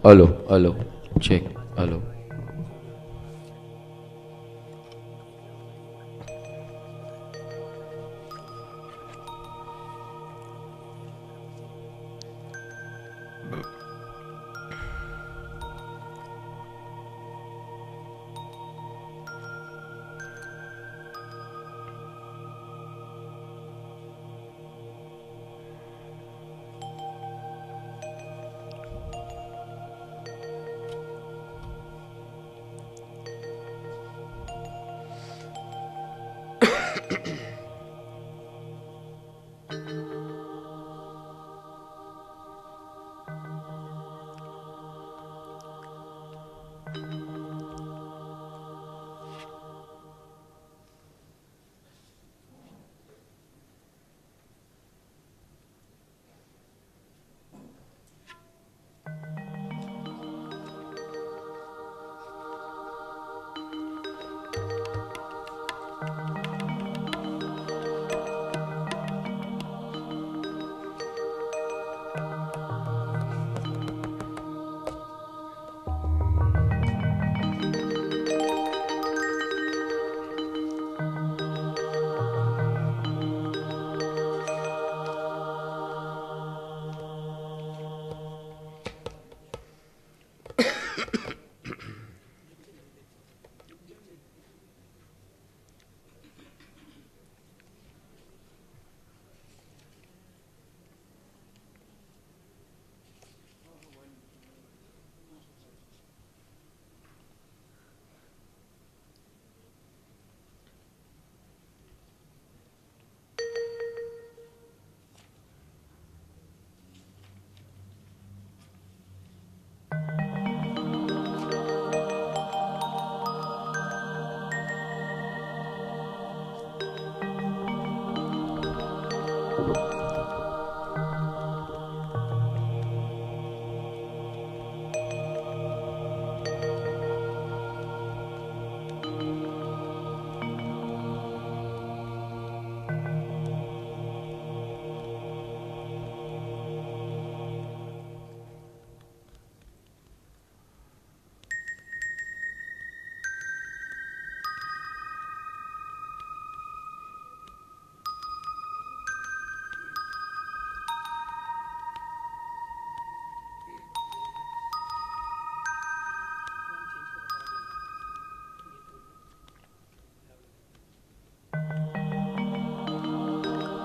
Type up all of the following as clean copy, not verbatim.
Hello hello check hello.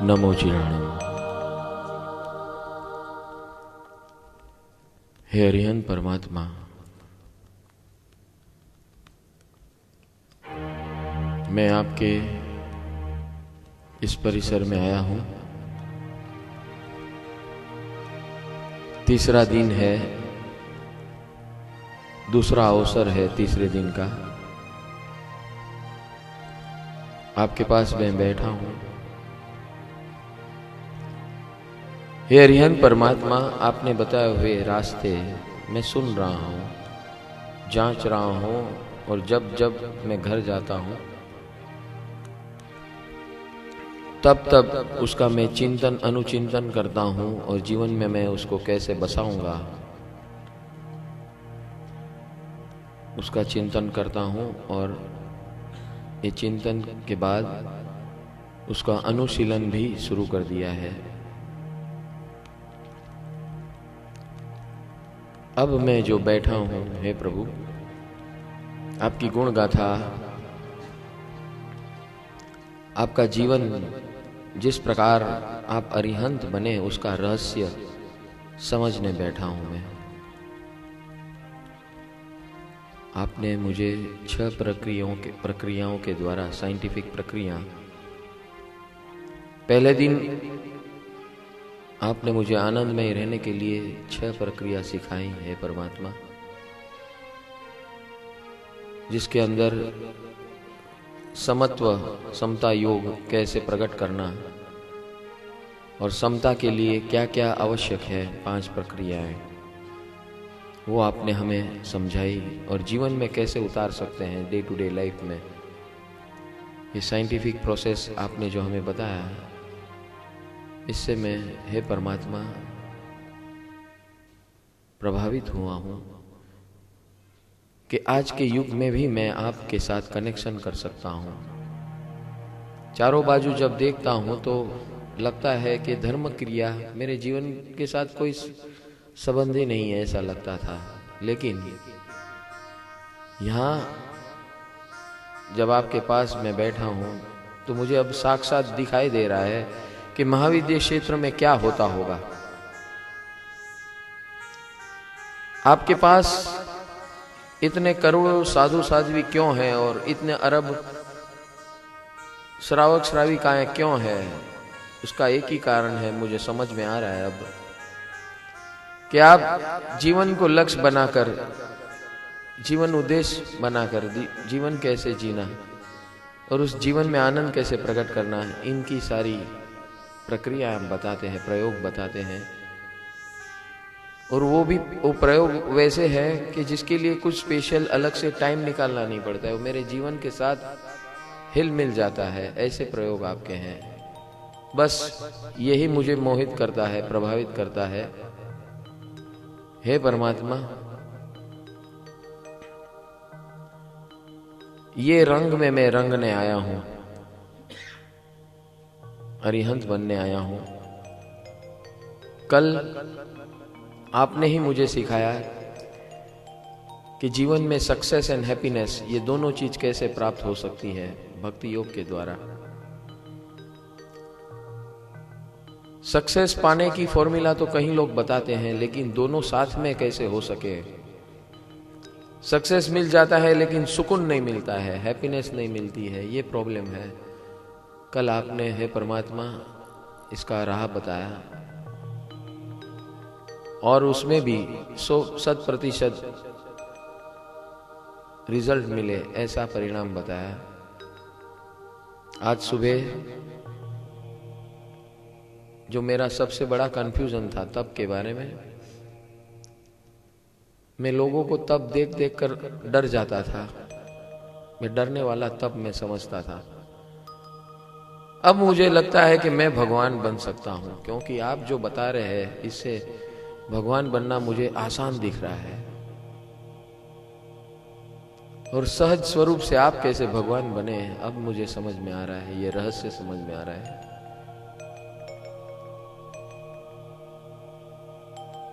नमो चिराणम। हे अरिहंत परमात्मा, मैं आपके इस परिसर में आया हूं। तीसरा दिन है, दूसरा अवसर है तीसरे दिन का। आपके पास मैं बैठा हूं। हे अरिहंत परमात्मा, आपने बताए हुए रास्ते मैं सुन रहा हूँ, जांच रहा हूँ, और जब जब मैं घर जाता हूँ तब तब उसका मैं चिंतन अनुचिंतन करता हूँ, और जीवन में मैं उसको कैसे बसाऊंगा उसका चिंतन करता हूँ। और ये चिंतन के बाद उसका अनुशीलन भी शुरू कर दिया है। अब मैं जो बैठा हूँ, हे प्रभु, आपकी गुण गाथा, आपका जीवन जिस प्रकार आप अरिहंत बने उसका रहस्य समझने बैठा हूं मैं। आपने मुझे 6 प्रक्रियाओं के द्वारा, साइंटिफिक प्रक्रिया, पहले दिन आपने मुझे आनंद में रहने के लिए 6 प्रक्रिया सिखाई है परमात्मा, जिसके अंदर समत्व, समता योग कैसे प्रकट करना और समता के लिए क्या क्या आवश्यक है, 5 प्रक्रियाएं, वो आपने हमें समझाई और जीवन में कैसे उतार सकते हैं डे टू डे लाइफ में। ये साइंटिफिक प्रोसेस आपने जो हमें बताया, इससे मैं, हे परमात्मा, प्रभावित हुआ हूँ कि आज के युग में भी मैं आपके साथ कनेक्शन कर सकता हूँ। चारों बाजू जब देखता हूँ तो लगता है कि धर्म क्रिया मेरे जीवन के साथ कोई संबंध ही नहीं है, ऐसा लगता था। लेकिन यहाँ जब आपके पास मैं बैठा हूँ तो मुझे अब साक्षात दिखाई दे रहा है कि महाविद्या क्षेत्र में क्या होता होगा। आपके पास इतने करोड़ों साधु साध्वी क्यों हैं और इतने अरब श्रावक श्राविकाएं क्यों हैं? उसका एक ही कारण है, मुझे समझ में आ रहा है अब, कि आप जीवन को लक्ष्य बनाकर, जीवन उद्देश्य बनाकर जीवन कैसे जीना और उस जीवन में आनंद कैसे प्रकट करना है, इनकी सारी प्रक्रिया हम बताते हैं, प्रयोग बताते हैं। और वो प्रयोग वैसे है कि जिसके लिए कुछ स्पेशल अलग से टाइम निकालना नहीं पड़ता है, वो मेरे जीवन के साथ हिल मिल जाता है। ऐसे प्रयोग आपके हैं। बस यही मुझे मोहित करता है, प्रभावित करता है। हे परमात्मा, ये रंग में मैं रंगने आया हूं, अरिहंत बनने आया हूं। कल आपने ही मुझे सिखाया कि जीवन में सक्सेस एंड हैप्पीनेस, ये दोनों चीज कैसे प्राप्त हो सकती है भक्ति योग के द्वारा। सक्सेस पाने की फॉर्मूला तो कई लोग बताते हैं, लेकिन दोनों साथ में कैसे हो सके। सक्सेस मिल जाता है लेकिन सुकून नहीं मिलता है, हैप्पीनेस नहीं मिलती है, ये प्रॉब्लम है। कल आपने हे परमात्मा इसका राह बताया और उसमें भी 100% रिजल्ट मिले, ऐसा परिणाम बताया। आज सुबह जो मेरा सबसे बड़ा कंफ्यूजन था तब के बारे में, मैं लोगों को तब देख देख कर डर जाता था। मैं डरने वाला तब मैं समझता था। अब मुझे लगता है कि मैं भगवान बन सकता हूं, क्योंकि आप जो बता रहे हैं इससे भगवान बनना मुझे आसान दिख रहा है। और सहज स्वरूप से आप कैसे भगवान बने अब मुझे समझ में आ रहा है, ये रहस्य समझ में आ रहा है।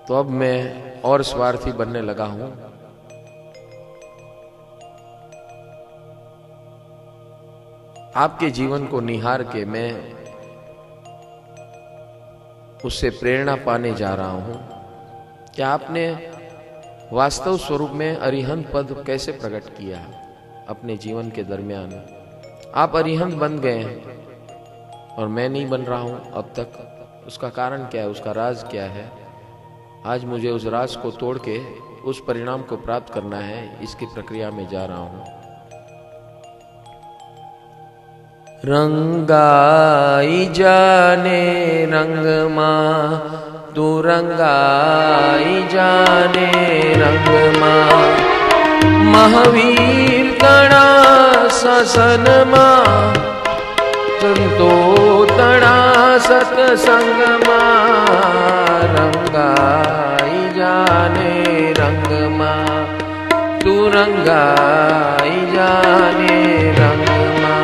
तो अब मैं और स्वार्थी बनने लगा हूं। आपके जीवन को निहार के मैं उससे प्रेरणा पाने जा रहा हूं कि आपने वास्तव स्वरूप में अरिहंत पद कैसे प्रकट किया अपने जीवन के दरमियान। आप अरिहंत बन गए और मैं नहीं बन रहा हूं अब तक। उसका कारण क्या है, उसका राज क्या है? आज मुझे उस राज को तोड़ के उस परिणाम को प्राप्त करना है, इसकी प्रक्रिया में जा रहा हूं। रंगाई जाने रंग मां, तू रंगाई जाने रंग मां। महावीर तड़ा ससन मां, संतो तड़ा सतसंग मां। रंगाई जाने रंग मां, तू रंगाई जाने रंग मां।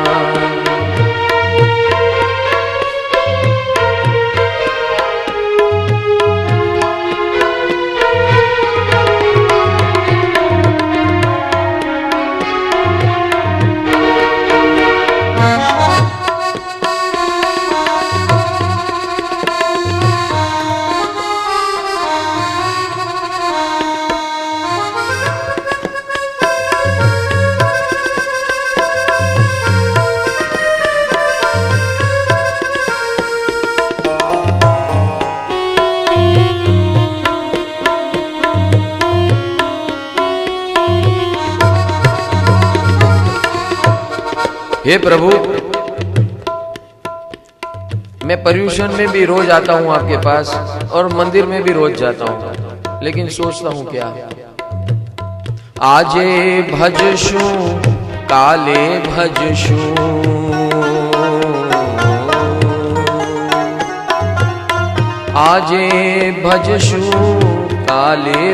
हे प्रभु, मैं पर्यूषण में भी रोज आता हूं आपके पास और मंदिर में भी रोज जाता हूं, लेकिन सोचता हूं क्या, आजे भजशु काले भजशु। आजे भजशु काले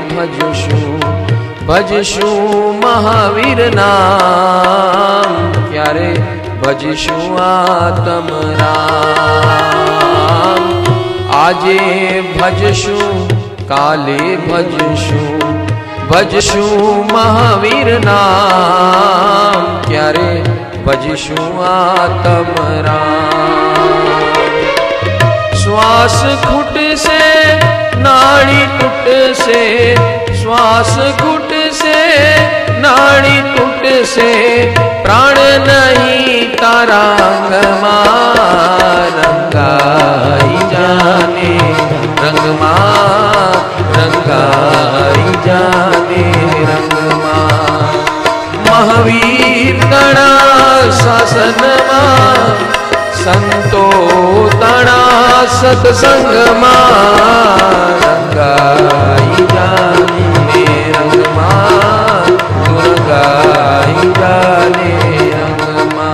भजशु महावीर नाम, क्यारे भजशु आत्म राम। आजे भजशु काले भजशु महावीर नाम, क्यारे भजशु आत्म राम। श्वास घुट से नाड़ी टूट से, श्वास घुट से नाड़ी टूट से, प्राण नहीं तारा रंगमा रंगाई जाने, रंगमा रंगाई जाने रंगमा। महावीर गणा शासनमा, संतो तणा सत्संगमा, रंगाई जाने रंगमा, रंगाई जाने रंगमा।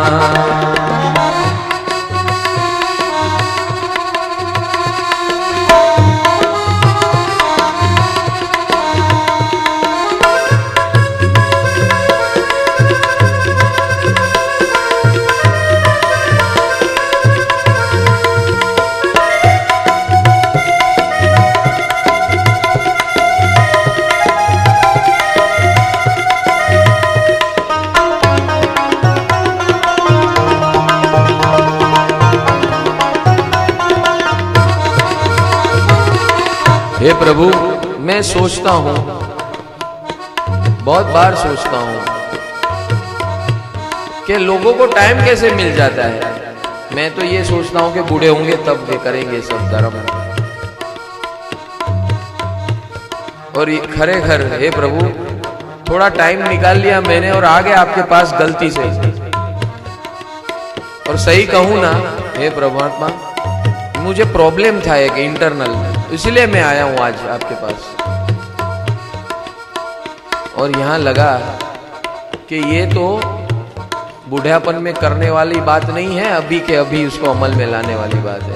हे प्रभु, मैं सोचता हूं, बहुत बार सोचता हूं कि लोगों को टाइम कैसे मिल जाता है। मैं तो ये सोचता हूं कि बूढ़े होंगे तब वे करेंगे सब धर्म। और खरेखर हे प्रभु, थोड़ा टाइम निकाल लिया मैंने और आ गया आपके पास गलती से। और सही कहूं ना हे परमात्मा, मुझे प्रॉब्लम था एक इंटरनल, इसलिए मैं आया हूं आज आपके पास। और यहां लगा कि ये तो बुढ़ापन में करने वाली बात नहीं है, अभी के अभी उसको अमल में लाने वाली बात है।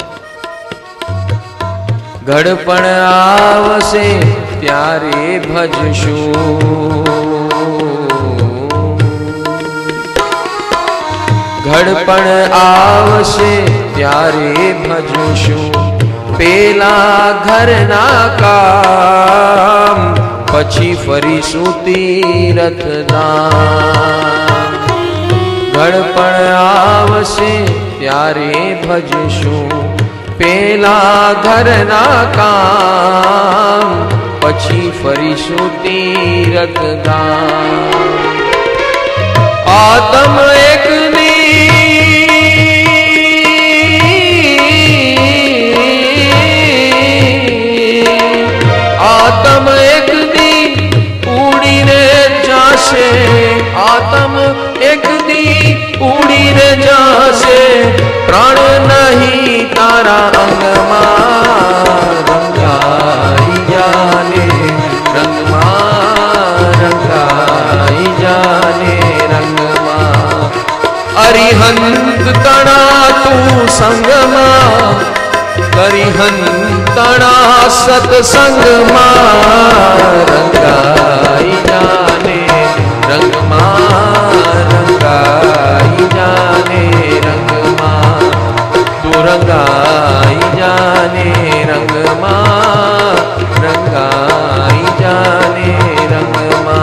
घड़पण आवसे त्यारे भजशु, घड़पण आवसे त्यारे भजशु, पेला घर ना काम, पछी फरीशु तीरथ धाम। घड़पण आवसे त्यारे भजशु, पेला घर ना काम, पछी फरीशु तीरथ धाम। आत्म एक आत्म एक दी उड़ी रे जासे, आत्म एक दी उड़ी रे जासे, प्राण नहीं तारा अंगमा रंगाई जाने रंगमा, रंगाई जाने रंगमा। अरिहंत तणा तू संगमा, करिहंतणा सत्संगमा, रंगाई जाने रंगमा, रंगाई जाने रंगमा। तू रंगाई जाने रंगमा, रंगाई जाने रंगमा,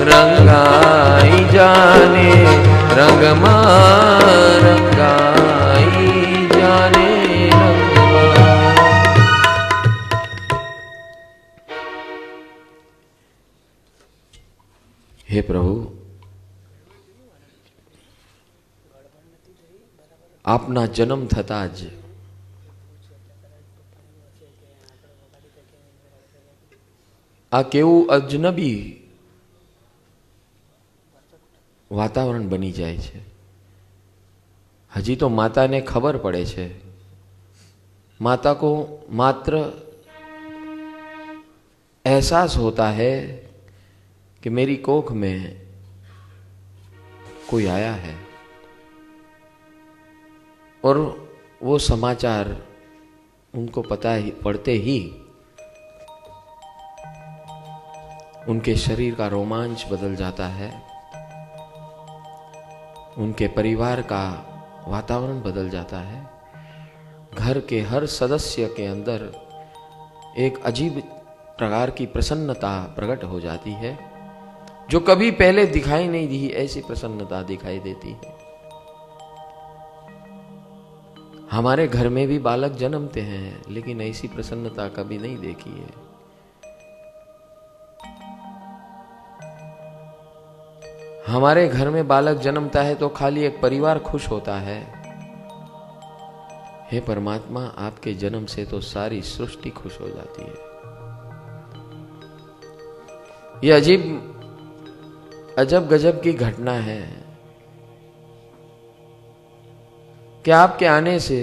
रंगाई जाने रंगमा, रंगाई जाने रंगमा। हे प्रभु, આપના જન્મ થતા જ આ કેવું અજનબી વાતાવરણ બની જાય છે। હજી તો માતાને ખબર પડે છે, माता को मात्र एहसास होता है कि मेरी कोख में कोई आया है, और वो समाचार उनको पता ही पड़ते ही उनके शरीर का रोमांच बदल जाता है, उनके परिवार का वातावरण बदल जाता है, घर के हर सदस्य के अंदर एक अजीब प्रकार की प्रसन्नता प्रकट हो जाती है, जो कभी पहले दिखाई नहीं दी ऐसी प्रसन्नता दिखाई देती है। हमारे घर में भी बालक जन्मते हैं, लेकिन ऐसी प्रसन्नता कभी नहीं देखी है। हमारे घर में बालक जन्मता है तो खाली एक परिवार खुश होता है। हे परमात्मा, आपके जन्म से तो सारी सृष्टि खुश हो जाती है। ये अजब गजब की घटना है कि आपके आने से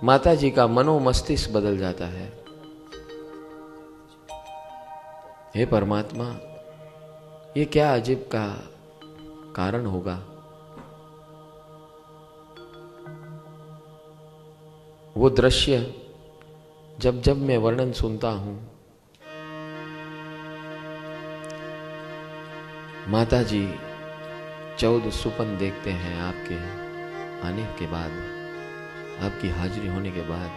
माता जी का मनोमस्तिष्क बदल जाता है। हे परमात्मा, ये क्या अजीब का कारण होगा? वो दृश्य जब जब मैं वर्णन सुनता हूं, माता जी 14 सुपन देखते हैं आपके आने के बाद, आपकी हाजिरी होने के बाद।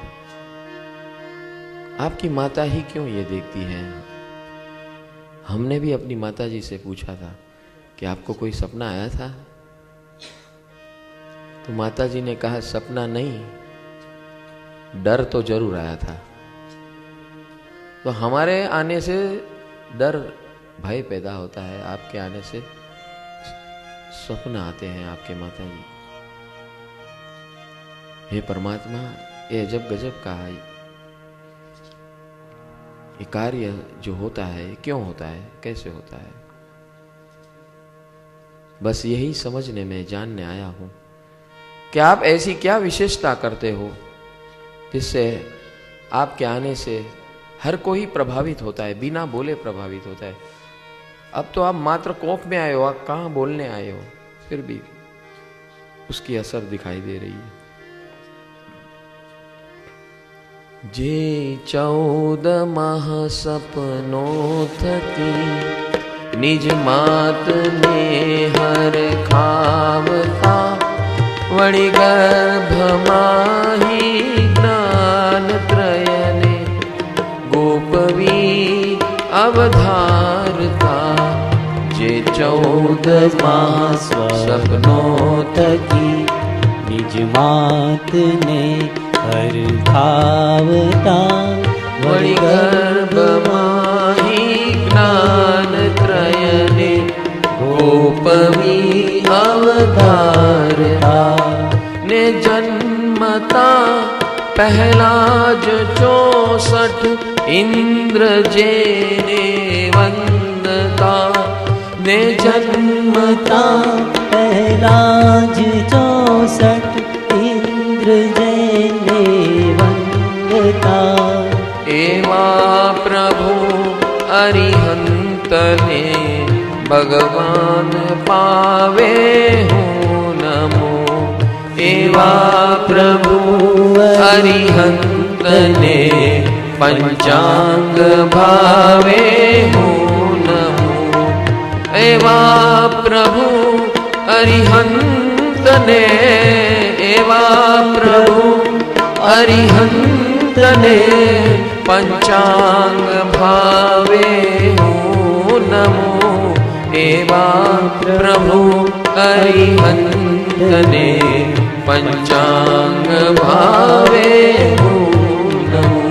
आपकी माता ही क्यों ये देखती है? हमने भी अपनी माता जी से पूछा था कि आपको कोई सपना आया था? तो माता जी ने कहा, सपना नहीं, डर तो जरूर आया था। तो हमारे आने से डर भय पैदा होता है, आपके आने से स्वप्न आते हैं आपके माता जी। हे परमात्मा, ये अजब गजब का है, ये कार्य जो होता है क्यों होता है, कैसे होता है? बस यही समझने में, जानने आया हूं कि आप ऐसी क्या विशेषता करते हो जिससे आपके आने से हर कोई प्रभावित होता है, बिना बोले प्रभावित होता है। अब तो आप मात्र कोख में आए हो, आप कहां बोलने आए हो, फिर भी उसकी असर दिखाई दे रही है। जे 14 माह सपनों थकी, निज मात ने हर खावता, वड़ी गर्भ माही ज्ञान त्रयने, गोपवी अवधारता। जे 14 माह सपनों थकी, निज मात ने हर खावता, वड़ी गर्भ माही ज्ञान त्रयने, गोपवी अवधारता। ने जन्मता पहला जो 64 इंद्र जेने वंदता। ने जन्मता पहला जो 64 इंद्र जेने वंदता। एवा प्रभु अरिहंत ने भगवान पावे हूँ नमो। एवा प्रभु अरिहंत ने पंचांग भावे हूँ नमो। एवा प्रभु अरिहंत ने, एवा प्रभु अरिहंत ने पंचांग भावे हूँ नमो। एवा प्रभु अरिहंत ने पंचांग भावे हूँ नमो।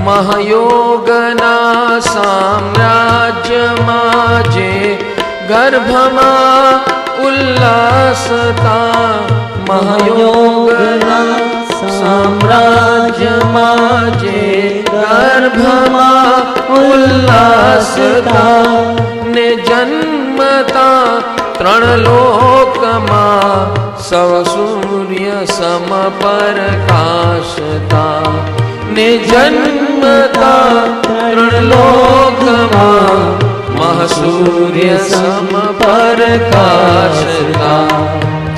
महयोगना साम्राज्य माजे, गर्भमा ઉલ્લાસતા મહાયોગના સામ્રાજ્યમાં જે ગર્ભમાં ઉલ્લાસતા ને જન્મતા ત્રણ લોકમાં સૌ સૂર્ય સમ પ્રકાશતા ને જન્મતા ત્રણ લોકમાં મહાસૂર્ય સમ પ્રકાશતા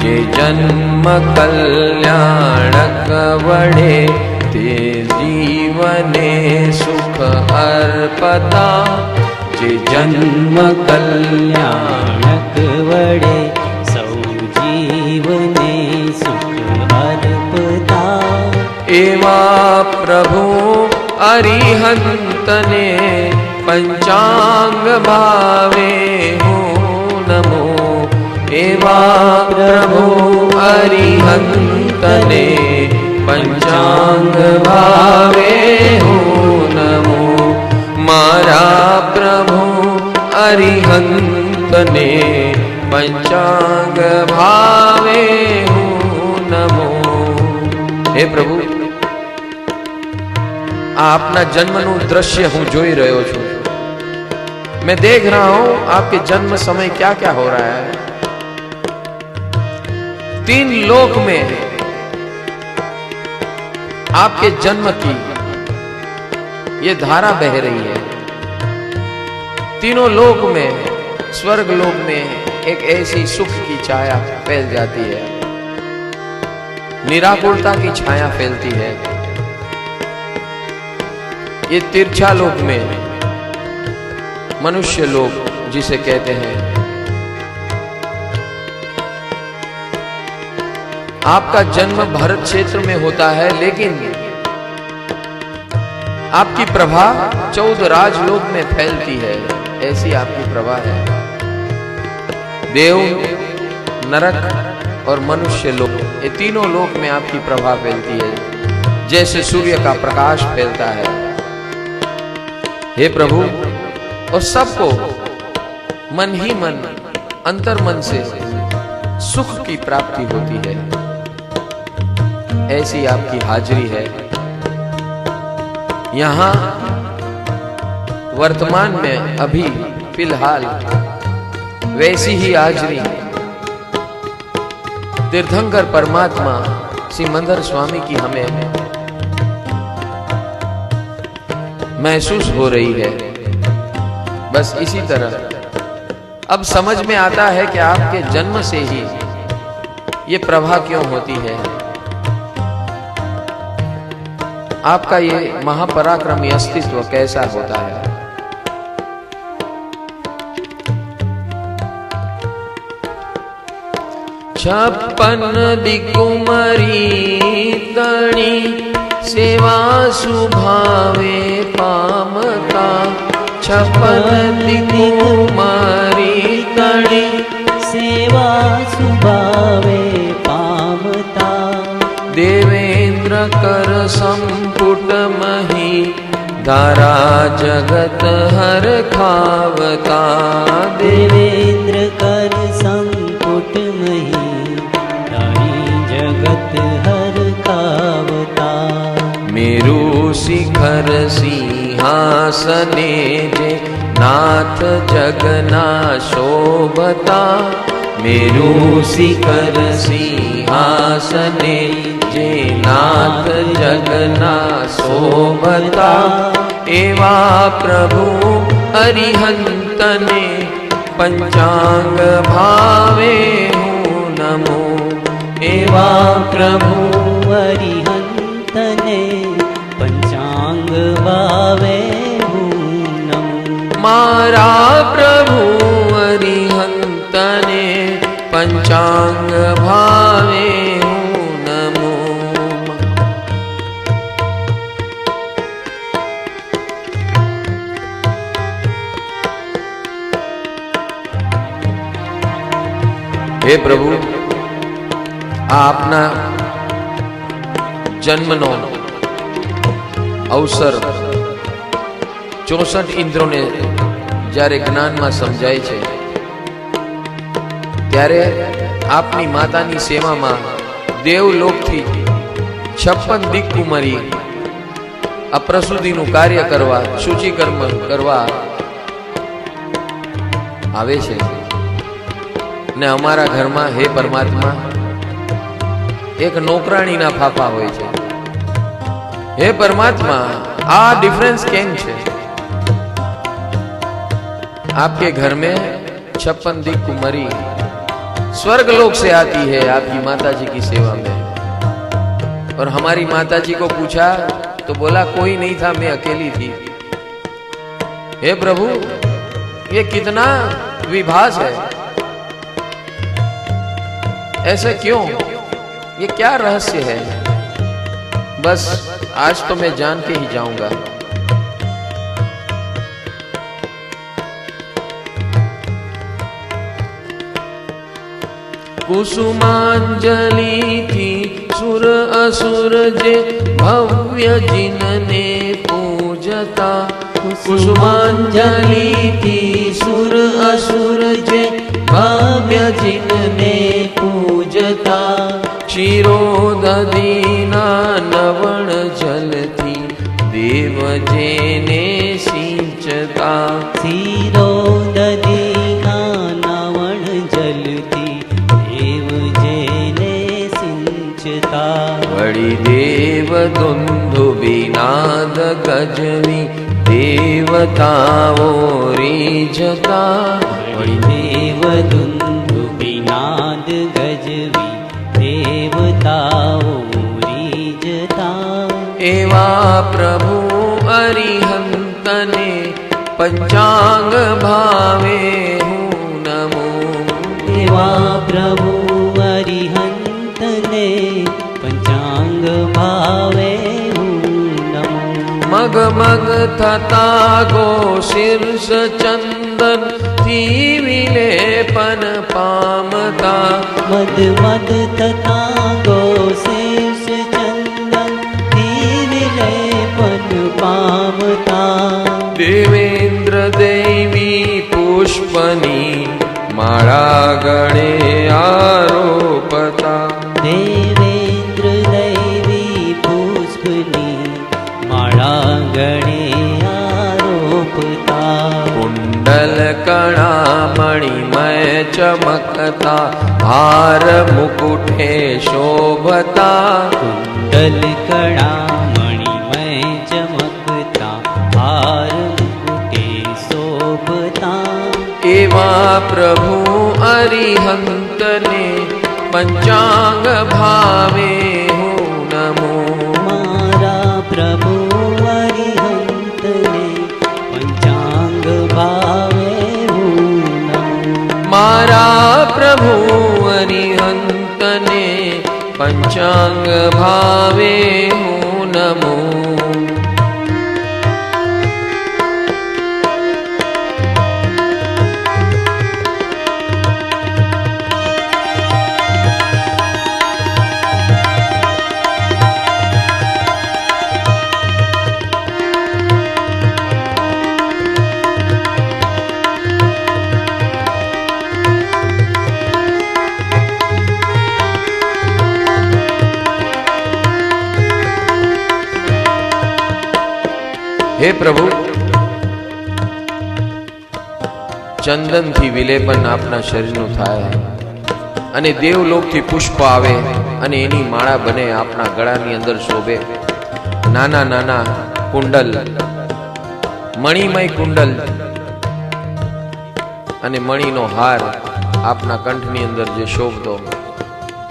જે જન્મ કલ્યાણક વડે તે જીવને સુખ અર્પતા જે જન્મ કલ્યાણક વડે સૌ જીવને સુખ અર્પતા એવા પ્રભુ અરિહંતને પંચાંગ ભાવે હું નમો એવા પ્રભુ અરિહંતને પંચાંગ ભાવે હું નમો મારા પ્રભુ અરિહંતને પંચાંગ ભાવે હું નમો હે પ્રભુ आपना जन्मनु दृश्य हूं जोई रहो छू मैं देख रहा हूं आपके जन्म समय क्या क्या हो रहा है तीन लोक में आपके जन्म की ये धारा बह रही है तीनों लोक में स्वर्ग लोक में एक ऐसी सुख की छाया फैल जाती है निराकुलता की छाया फैलती है ये तिरछा लोक में मनुष्य लोक जिसे कहते हैं आपका जन्म भारत क्षेत्र में होता है लेकिन आपकी प्रभा 14 राजलोक में फैलती है ऐसी आपकी प्रभा है देव नरक और मनुष्य लोक ये तीनों लोक में आपकी प्रभा फैलती है जैसे सूर्य का प्रकाश फैलता है हे प्रभु और सबको मन ही मन अंतर मन से सुख की प्राप्ति होती है ऐसी आपकी हाजिरी है यहां वर्तमान में अभी फिलहाल वैसी ही हाजिरी तीर्थंकर परमात्मा श्री मंदर स्वामी की हमें महसूस हो रही है बस इसी तरह अब समझ में आता है कि आपके जन्म से ही ये प्रभा क्यों होती है आपका ये महापराक्रमी अस्तित्व कैसा होता है छप्पन दिकुमरी तणी सेवा सुभावे पामता छप्पन दिकुमरी तणी सेवा सुभावे पामता देवेंद्र कर संपुट मही धारा जगत हर खावता देवेंद्र कर संपुट मही धारी जगत हर खावता मेरु शिखर सिंहासने जे नाथ जगना शोभता मेरु शिखर सिंहासने जे नाथ जगना शोभता एवा प्रभु अरिहंतने पंचांग भावे हूँ नमो एवा प्रभु अरिहंतने पंचांग भावे हूँ नमो मारा प्रभु अरिहंतने पंचांग भावे हूँ नमो हे प्रभु आपना जन्मनो अवसर 64 इंद्रों ने જ્યારે જ્ઞાનમાં સમજાય છે ત્યારે આપની માતાની સેવામાં દેવલોકથી 56 દિક્કુમારી આ પ્રસૂતિનું કાર્ય કરવા, શુચિકર્મ કરવા આવે છે. ને અમારા ઘરમાં હે પરમાત્મા એક નોકરાણીના ફાફા હોય છે. હે પરમાત્મા, આ डिफरेंस કેમ છે? आपके घर में 56 दिक्कुमारी स्वर्ग लोक से आती है आपकी माता जी की सेवा में. और हमारी माता जी को पूछा तो बोला कोई नहीं था, मैं अकेली थी. हे प्रभु, ये कितना विभास है, ऐसे क्यों? ये क्या रहस्य है? बस आज तो मैं जान के ही जाऊंगा. कुसुमांजलि थी सुर असुर जे भव्य जिनने पूजता. कुसुमांजलि थी सुर असुर जे भव्य जिनने पूजता. क्षीरोदधीना नवण जलती देव जेने सिंचता. क्षीरोदधीना नवण जलती देव जेने सिंचता. वड़ी देव दुंदुभिनाद गजवी देवताओ रीझता. वड़ी देव दुंदुभिनाद गजवी देवताओ रीझता. एवा प्रभु अरिहंतने पंचांग भावे हूँ नमो. एवा प्रभु अरिहंतने पंचांग भावे हूँ नमो. मग मग थता गो शीर्ष चंदन थी विलेपन पामता. मद मद तथा गो शीर्ष चंदन थी विलेपन पामता. देवेंद्र देवी पुष्पनी माळा गणे आरोपता. देवेंद्र दैवी पुष्पनी माळा गणे आरोपता. कुंडल कणा मणिमय चमकता हार मुकुटे शोभता. कुंडल कणा मणिमय चमकता हार मुकुटे शोभता. एवा प्रभु अरिहंतने पंचांग भावे हूँ नमो. मारा प्रभु अरिहंतने पंचांग भावे हूँ नमो. मारा प्रभु अरिहंतने पंचांग भावे हूँ नमो. हे प्रभु, चंदन थी विलेपन आपना शरीरનું થાય અને દેવલોકથી પુષ્પ આવે અને એની માળા બને આપના ગળાની અંદર શોભે. નાના નાના કુંડલ, મણિમય કુંડલ અને મણીનો હાર આપના કંઠની અંદર જે શોભતો,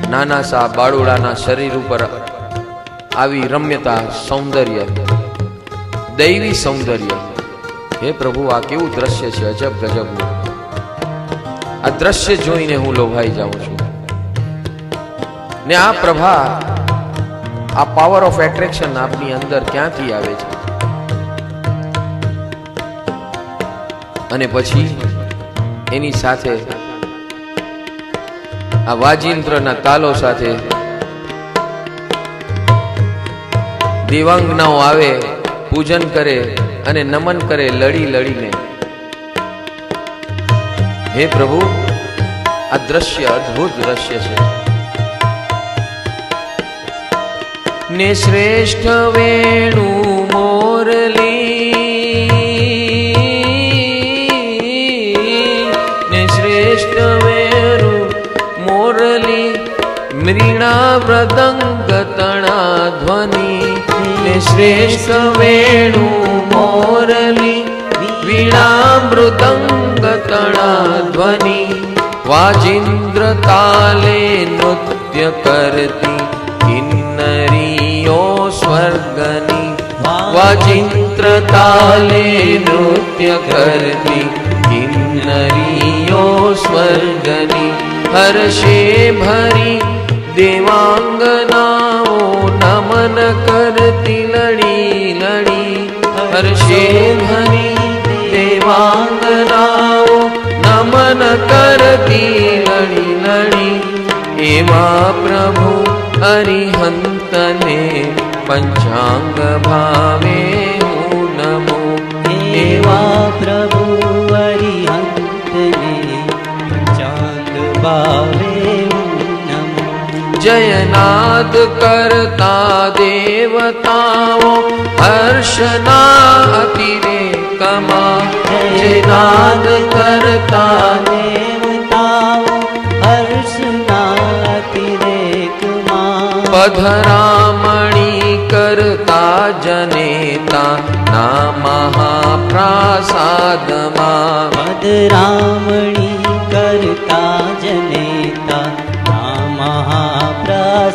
નાના સા બાળુડાના શરીર ઉપર આવી રમ્યતા, સૌંદર્ય, दैवी सौंदर्य. हे प्रभु, आ केवुं दृश्य छे, अजब गजबनुं. आ दृश्य जोईने हूँ लोभाई जाऊं छुं. ने आ प्रभा, आ पावर ऑफ एट्रेक्शन आपनी अंदर क्यांथी आवे छे? अने पछी एनी साथे आ वाजिंत्रना तालो साथे दिव्यांगनाओ आवे, पूजन करे अने नमन करे लड़ी लड़ीने. हे प्रभु, अदृश्य अद्भुत दृश्य છે। ने श्रेष्ठ वेणु मोरली, ने श्रेष्ठ वेणु मोरली, मृणा मृदंग तणा ध्वनि। ने श्रेष्ठ वेणु मोरली, वीणा मृदंग तणा ध्वनि। वाजिंद्र ताले नृत्य करती किन्नरियो स्वर्गनी। वाजिंद्र ताले नृत्य करती किन्नरियो स्वर्गनी। हर्षे भरी देवांगनाओ नमन करती लड़ी लड़ी। हर्षे भरी देवांगनाओ नमन करती लड़ी लड़ी। एवा प्रभु अरिहंत ने पंचांग भावे नमो। एवा प्रभु अरिहंत ने पंचांग भावे नमो। जयनाद करता देवताओं हर्षना अतिरेकमा। जयनाद करता देवताओं हर्षना अतिरेकमा। पधरामणि करता जनेता ना महाप्रासादमा। पधरामणि करता जनेता ना महाप्रासादमा।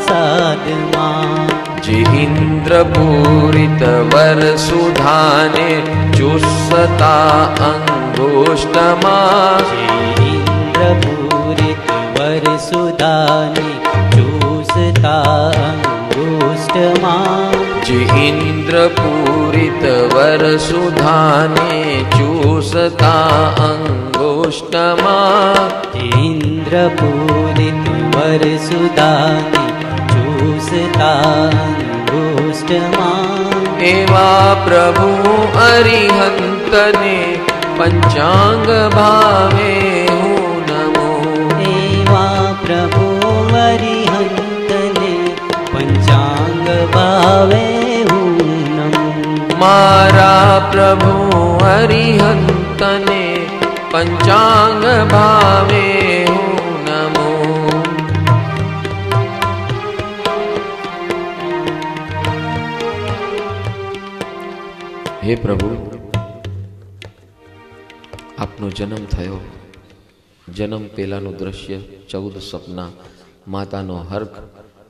जे इंद्रपूरित वर सुधाने चुस्सता अंगुष्टमा। इंद्रपूरित वर सुधाने चूसता अंगुष्टमा। जे इंद्रपूरित वर सुधाने चूसता अंगुष्टमा। इंद्रपूरित वर सुधाने चूसता अंगुष्टमा। एवा प्रभु अरिहंत ने पंचांग भावे नमो। एवा प्रभु अरिहंत ने पंचांग भावे नमो। मारा प्रभु अरिहंत ने पंचांग भावे नमो। हे प्रभु, आपनो जन्म थयो, जन्म पेलानो दृश्य, 14 सपना, मातानो हर्क,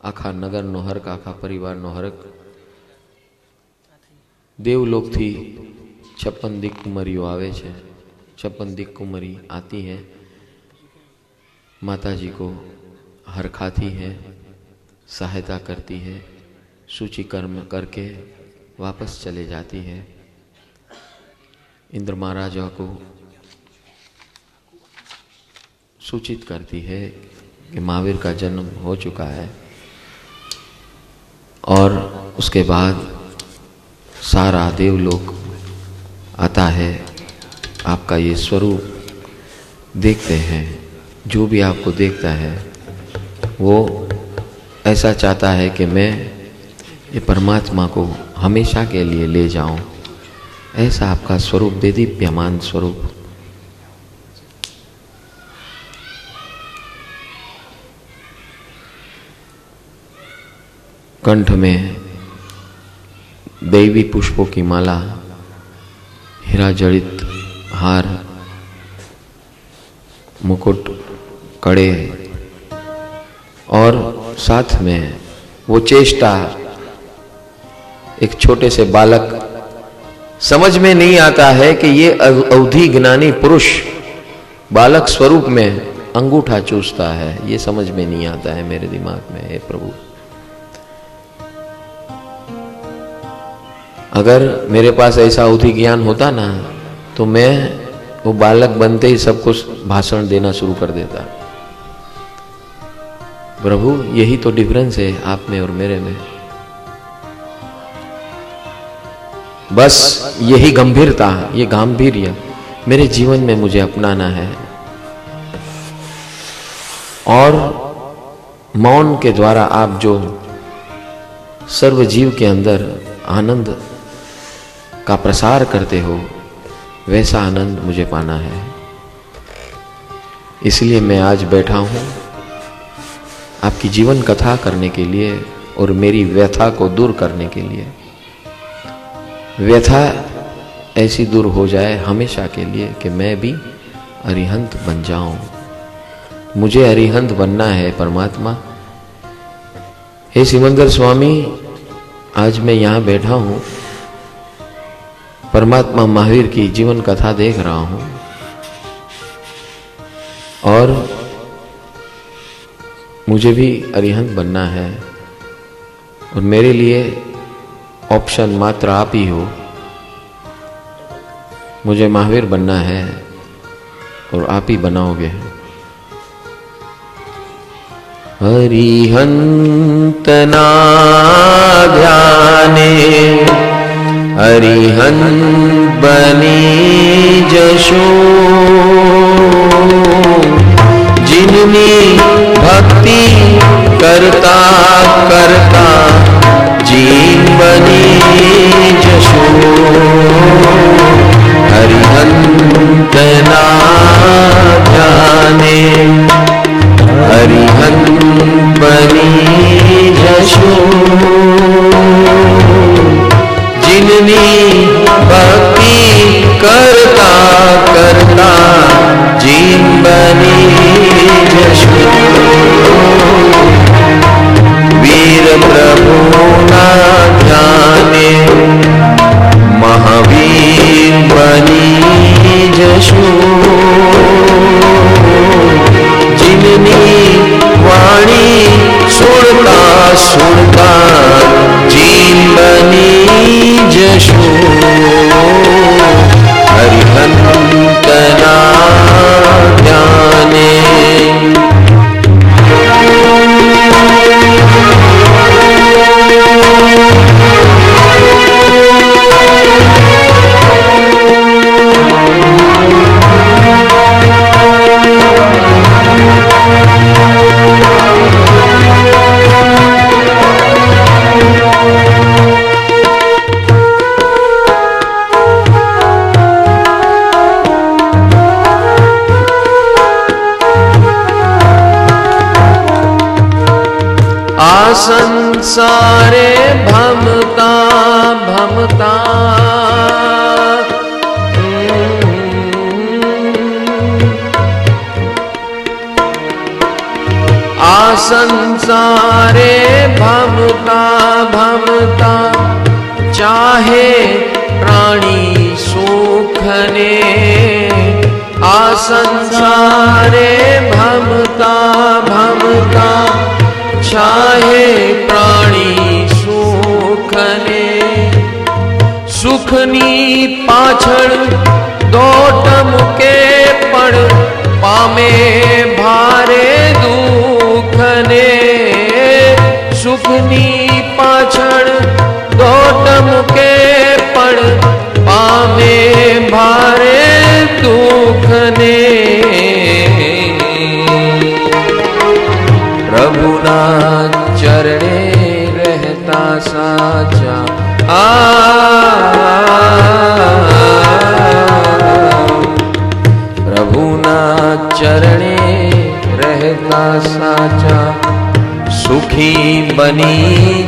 आखा नगरनो हर्क, आखा परिवारनो हर्क। देवलोक थी 56 दिक्कुमरीओ आवे छे। 56 दिक्कुमरी आती है, माता जी को हरखाती है, सहायता करती है, सूची कर्म करके वापस चले जाती है। इंद्र महाराजा को सूचित करती है कि महावीर का जन्म हो चुका है। और उसके बाद सारा देवलोक आता है, आपका ये स्वरूप देखते हैं। जो भी आपको देखता है वो ऐसा चाहता है कि मैं ये परमात्मा को हमेशा के लिए ले जाऊं। ऐसा आपका स्वरूप, देदीप्यमान स्वरूप। कंठ में दैवी पुष्पों की माला, हीरा जड़ित हार, मुकुट, कड़े और साथ में वो चेष्टा। एक छोटे से बालक, समझ में नहीं आता है कि ये अवधि ज्ञानी पुरुष बालक स्वरूप में अंगूठा चूसता है। ये समझ में नहीं आता है मेरे दिमाग में। हे प्रभु, अगर मेरे पास ऐसा अवधि ज्ञान होता ना तो मैं वो बालक बनते ही सबको भाषण देना शुरू कर देता। प्रभु, यही तो डिफरेंस है आप में और मेरे में। बस यही गंभीरता, ये गांभीर्य मेरे जीवन में मुझे अपनाना है। और मौन के द्वारा आप जो सर्व जीव के अंदर आनंद का प्रसार करते हो, वैसा आनंद मुझे पाना है। इसलिए मैं आज बैठा हूं आपकी जीवन कथा करने के लिए और मेरी व्यथा को दूर करने के लिए। व्यथा ऐसी दूर हो जाए हमेशा के लिए कि मैं भी अरिहंत बन जाऊं। मुझे अरिहंत बनना है परमात्मा। हे सिमंदर स्वामी, आज मैं यहां बैठा हूं, परमात्मा महावीर की जीवन कथा देख रहा हूं और मुझे भी अरिहंत बनना है और मेरे लिए ऑप्शन मात्र आप ही हो। मुझे महावीर बनना है और आप ही बनाओगे। अरिहंत ना ध्याने अरिहंत बनी जशो, जिननी भक्ति करता करता जीव बनी जशो। अरिहंत ना ध्याने अरिहंत बनी जशो, जिननी भक्ति करता करता जीव बनी जशो। वीर प्रभु ना ध्याने महावीर बनी जशो, जिननी वाणी सुनता सुनता जीव बनी जशो। अरिहंत ना ध्याने संसारे भमता भमता, संसारे भमता भमता, चाहे प्राणी सुखने। संसारे भमता भमता, चाहे प्राणी सुखने। सुखनी पाछड़ दौट मुके पण, पामे भारे दुखने। सुखनी पाछड़ दौट मुके पण, पामे भारे दुखने। प्रभुना चरणे रहता साचा, प्रभुना चरणे रहता साचा, सुखी बनी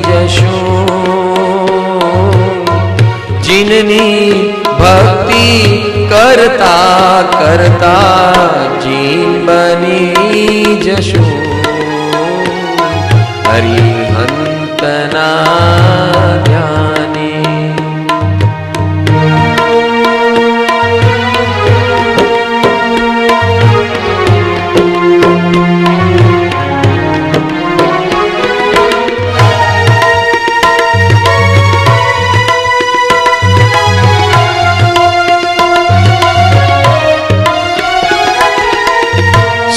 जशो। जिननी भक्ति करता करता जीन बनी जशो। अरिहंत ना ध्याने।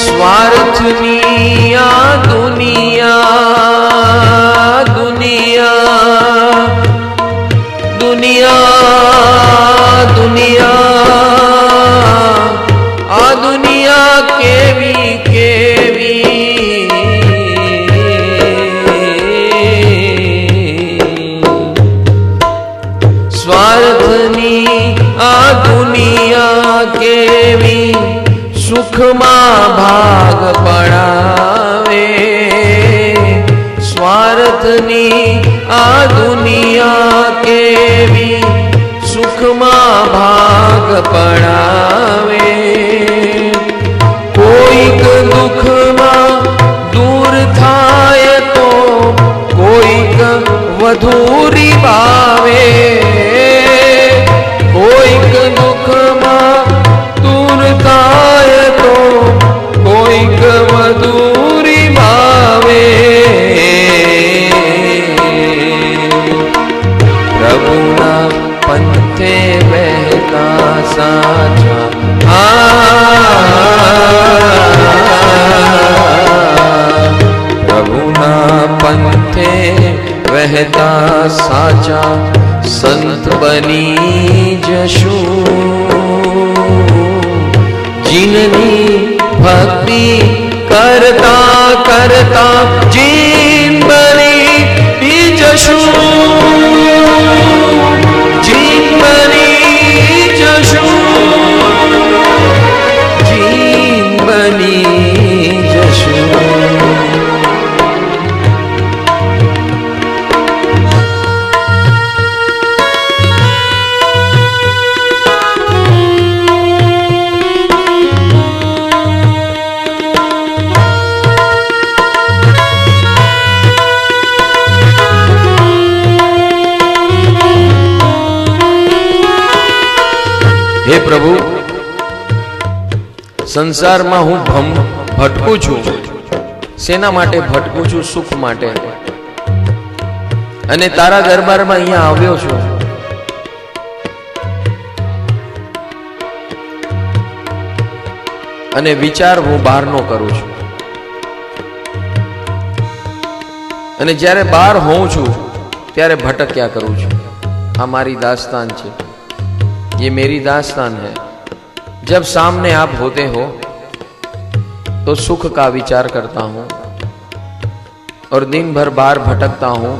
स्वार्थनिया दुनिया केवी सुखમાં ભાગ પડાવે સ્વાર્થની આ દુનિયા કેવી સુખમાં ભાગ પડાવે કોઈક દુઃખમાં દૂર થાય તો કોઈક વધુ રીબાવે કોઈક દુઃખમાં દૂર થાય તો કોઈક વધુ રીબાવે પ્રભુના પંથે વહેતા સાચા પ્રભુના પંથે વહેતા સાચા સંત બની જશું જીનની ભક્તિ કરતા કરતા જીન બની જશું જીન બની જશું જીન બની જશું हे प्रभु संसाરમાં હું ભટકું છું શેના માટે ભટકું છું સુખ માટે અને તારા દરબારમાં અહીંયા આવ્યો છું અને વિચાર હું બહારનો કરું છું અને જ્યારે બહાર હોઉં છું ત્યારે ભટક્યા કરું છું આ મારી દાસ્તાન છે ये मेरी दास्तान है जब सामने आप होते हो तो सुख का विचार करता हूं और दिन भर बाहर भटकता हूं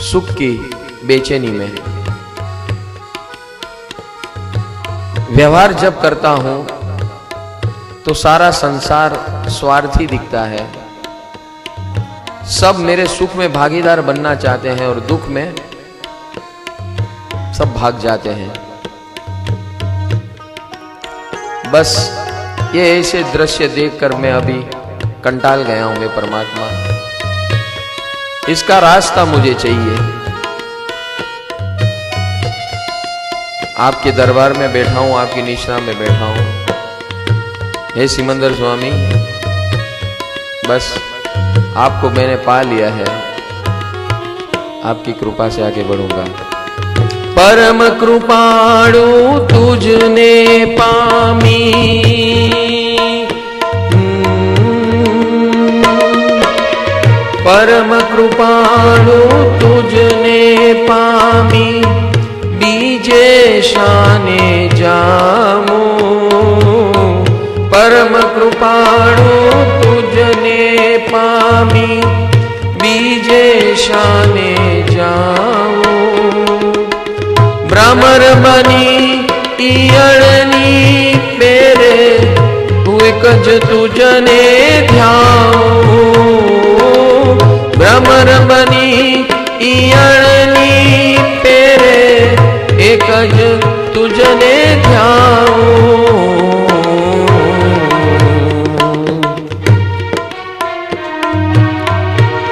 सुख की बेचैनी में व्यवहार जब करता हूं तो सारा संसार स्वार्थी दिखता है सब मेरे सुख में भागीदार बनना चाहते हैं और दुख में सब भाग जाते हैं बस ये ऐसे दृश्य देखकर मैं अभी कंटाल गया हूं मैं परमात्मा इसका रास्ता मुझे चाहिए आपके दरबार में बैठा हूं आपकी निश्रा में बैठा हूं हे सिमंदर स्वामी बस आपको मैंने पा लिया है आपकी कृपा से आगे बढ़ूंगा परम कृपाणु तुझने पामी परम कृपाणु तुझने पामी बीजे शाने जामो परम कृपाणु तुझने पामी बीजे शाने जाओ भ्रमर बनी ईयळनी पेरे एक ज तुझने ध्याओ भ्रमर बनी ईयळनी पेरे एक ज तुझने ध्याओ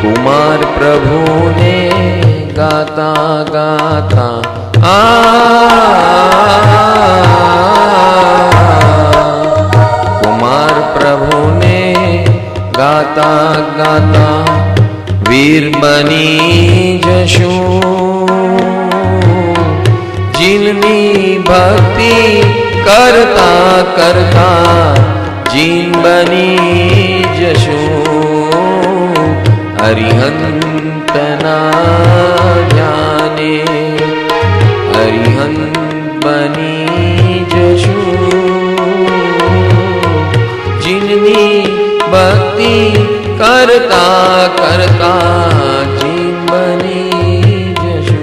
कुमार प्रभु ने गाता गाता कुमार प्रभु ने गाता गाता वीर बनी जशु जिननी भक्ति करता करता जिन बनी जशु हरिहंतना जाने हरिहंत बनी जशु जिननी भक्ति करता करता जिन बनी जशु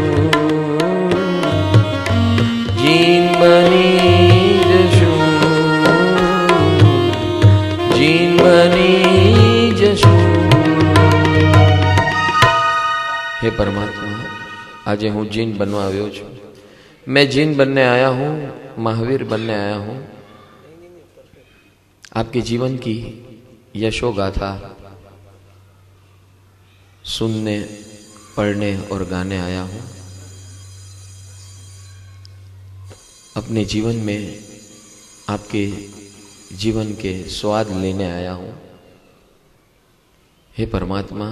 जिन बनी हे परमात्मा, आज हूँ जीन बनवा આવ્યો છું। मैं जीन बनने आया हूँ, महावीर बनने आया हूँ। आपके जीवन की यशो गाथा सुनने, पढ़ने और गाने आया हूँ। अपने जीवन में आपके जीवन के स्वाद लेने आया हूँ। हे परमात्मा,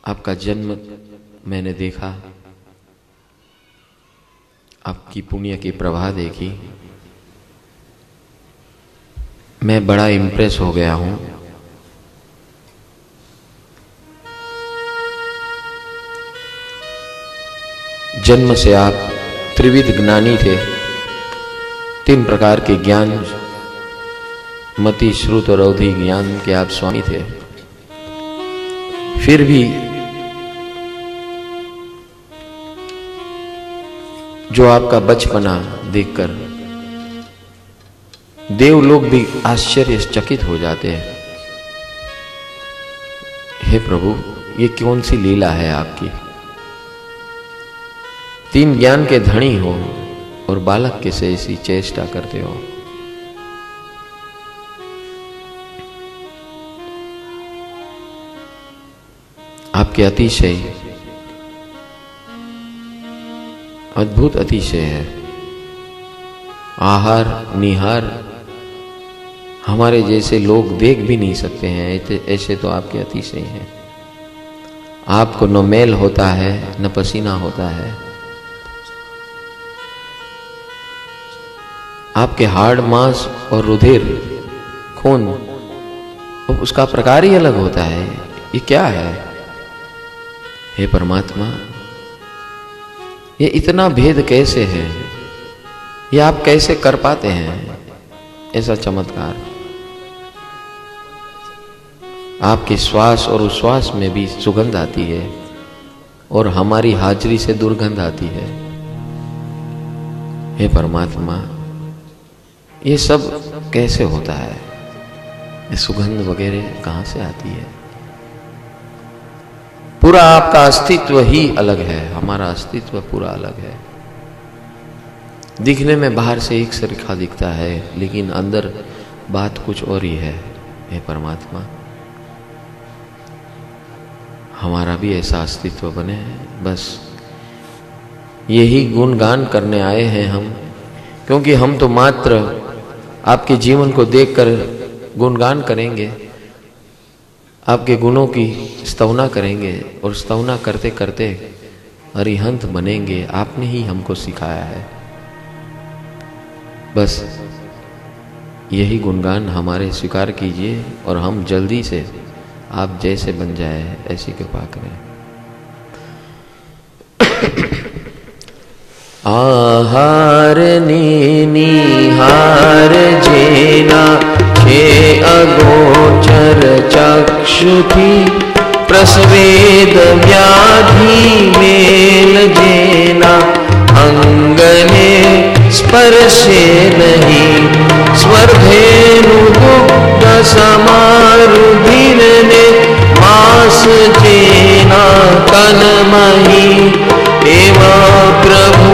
आपका जन्म मैंने देखा, आपकी पुण्य की प्रभा देखी, मैं बड़ा इम्प्रेस हो गया हूँ। जन्म से आप त्रिविध ज्ञानी थे, 3 प्रकार के ज्ञान, मति, श्रुत और अवधि ज्ञान के आप स्वामी थे। फिर भी जो आपका बचपना देखकर देवलोग भी आश्चर्यचकित हो जाते हैं। हे प्रभु, ये कौन सी लीला है आपकी? 3 ज्ञान के धनी हो और बालक के से ऐसी चेष्टा करते हो। आपके अतिशय अद्भुत अतिशय है। आहार निहार हमारे जैसे लोग देख भी नहीं सकते हैं, ऐसे तो आपके अतिशय हैं। आपको न मैल होता है, न पसीना होता है। आपके हाड़, मांस और रुधिर, खून, उसका प्रकार ही अलग होता है। ये क्या है? हे परमात्मा, ये इतना भेद कैसे है? ये आप कैसे कर पाते हैं ऐसा चमत्कार? आपके श्वास और उश्वास में भी सुगंध आती है और हमारी हाजिरी से दुर्गंध आती है। हे परमात्मा, ये सब कैसे होता है? ये सुगंध वगैरह कहाँ से आती है? पूरा आपका अस्तित्व ही अलग है, हमारा अस्तित्व पूरा अलग है। दिखने में बाहर से एक सरीखा दिखता है, लेकिन अंदर बात कुछ और ही है। हे परमात्मा, हमारा भी ऐसा अस्तित्व बने, बस यही गुणगान करने आए हैं हम। क्योंकि हम तो मात्र आपके जीवन को देखकर गुणगान करेंगे, आपके गुणों की स्तवना करेंगे और स्तवना करते करते अरिहंत बनेंगे। आपने ही हमको सिखाया है। बस यही गुणगान हमारे स्वीकार कीजिए और हम जल्दी से आप जैसे बन जाए ऐसी कृपा करें। आहार निहार जेना छे अगोचर चक्षुथी, प्रसवेद व्याधि मेल जेना अंगने स्पर्शे नहीं, स्वर्धेनु दुग्ध समारुधिरने मास जेना तन्मही, एवा प्रभु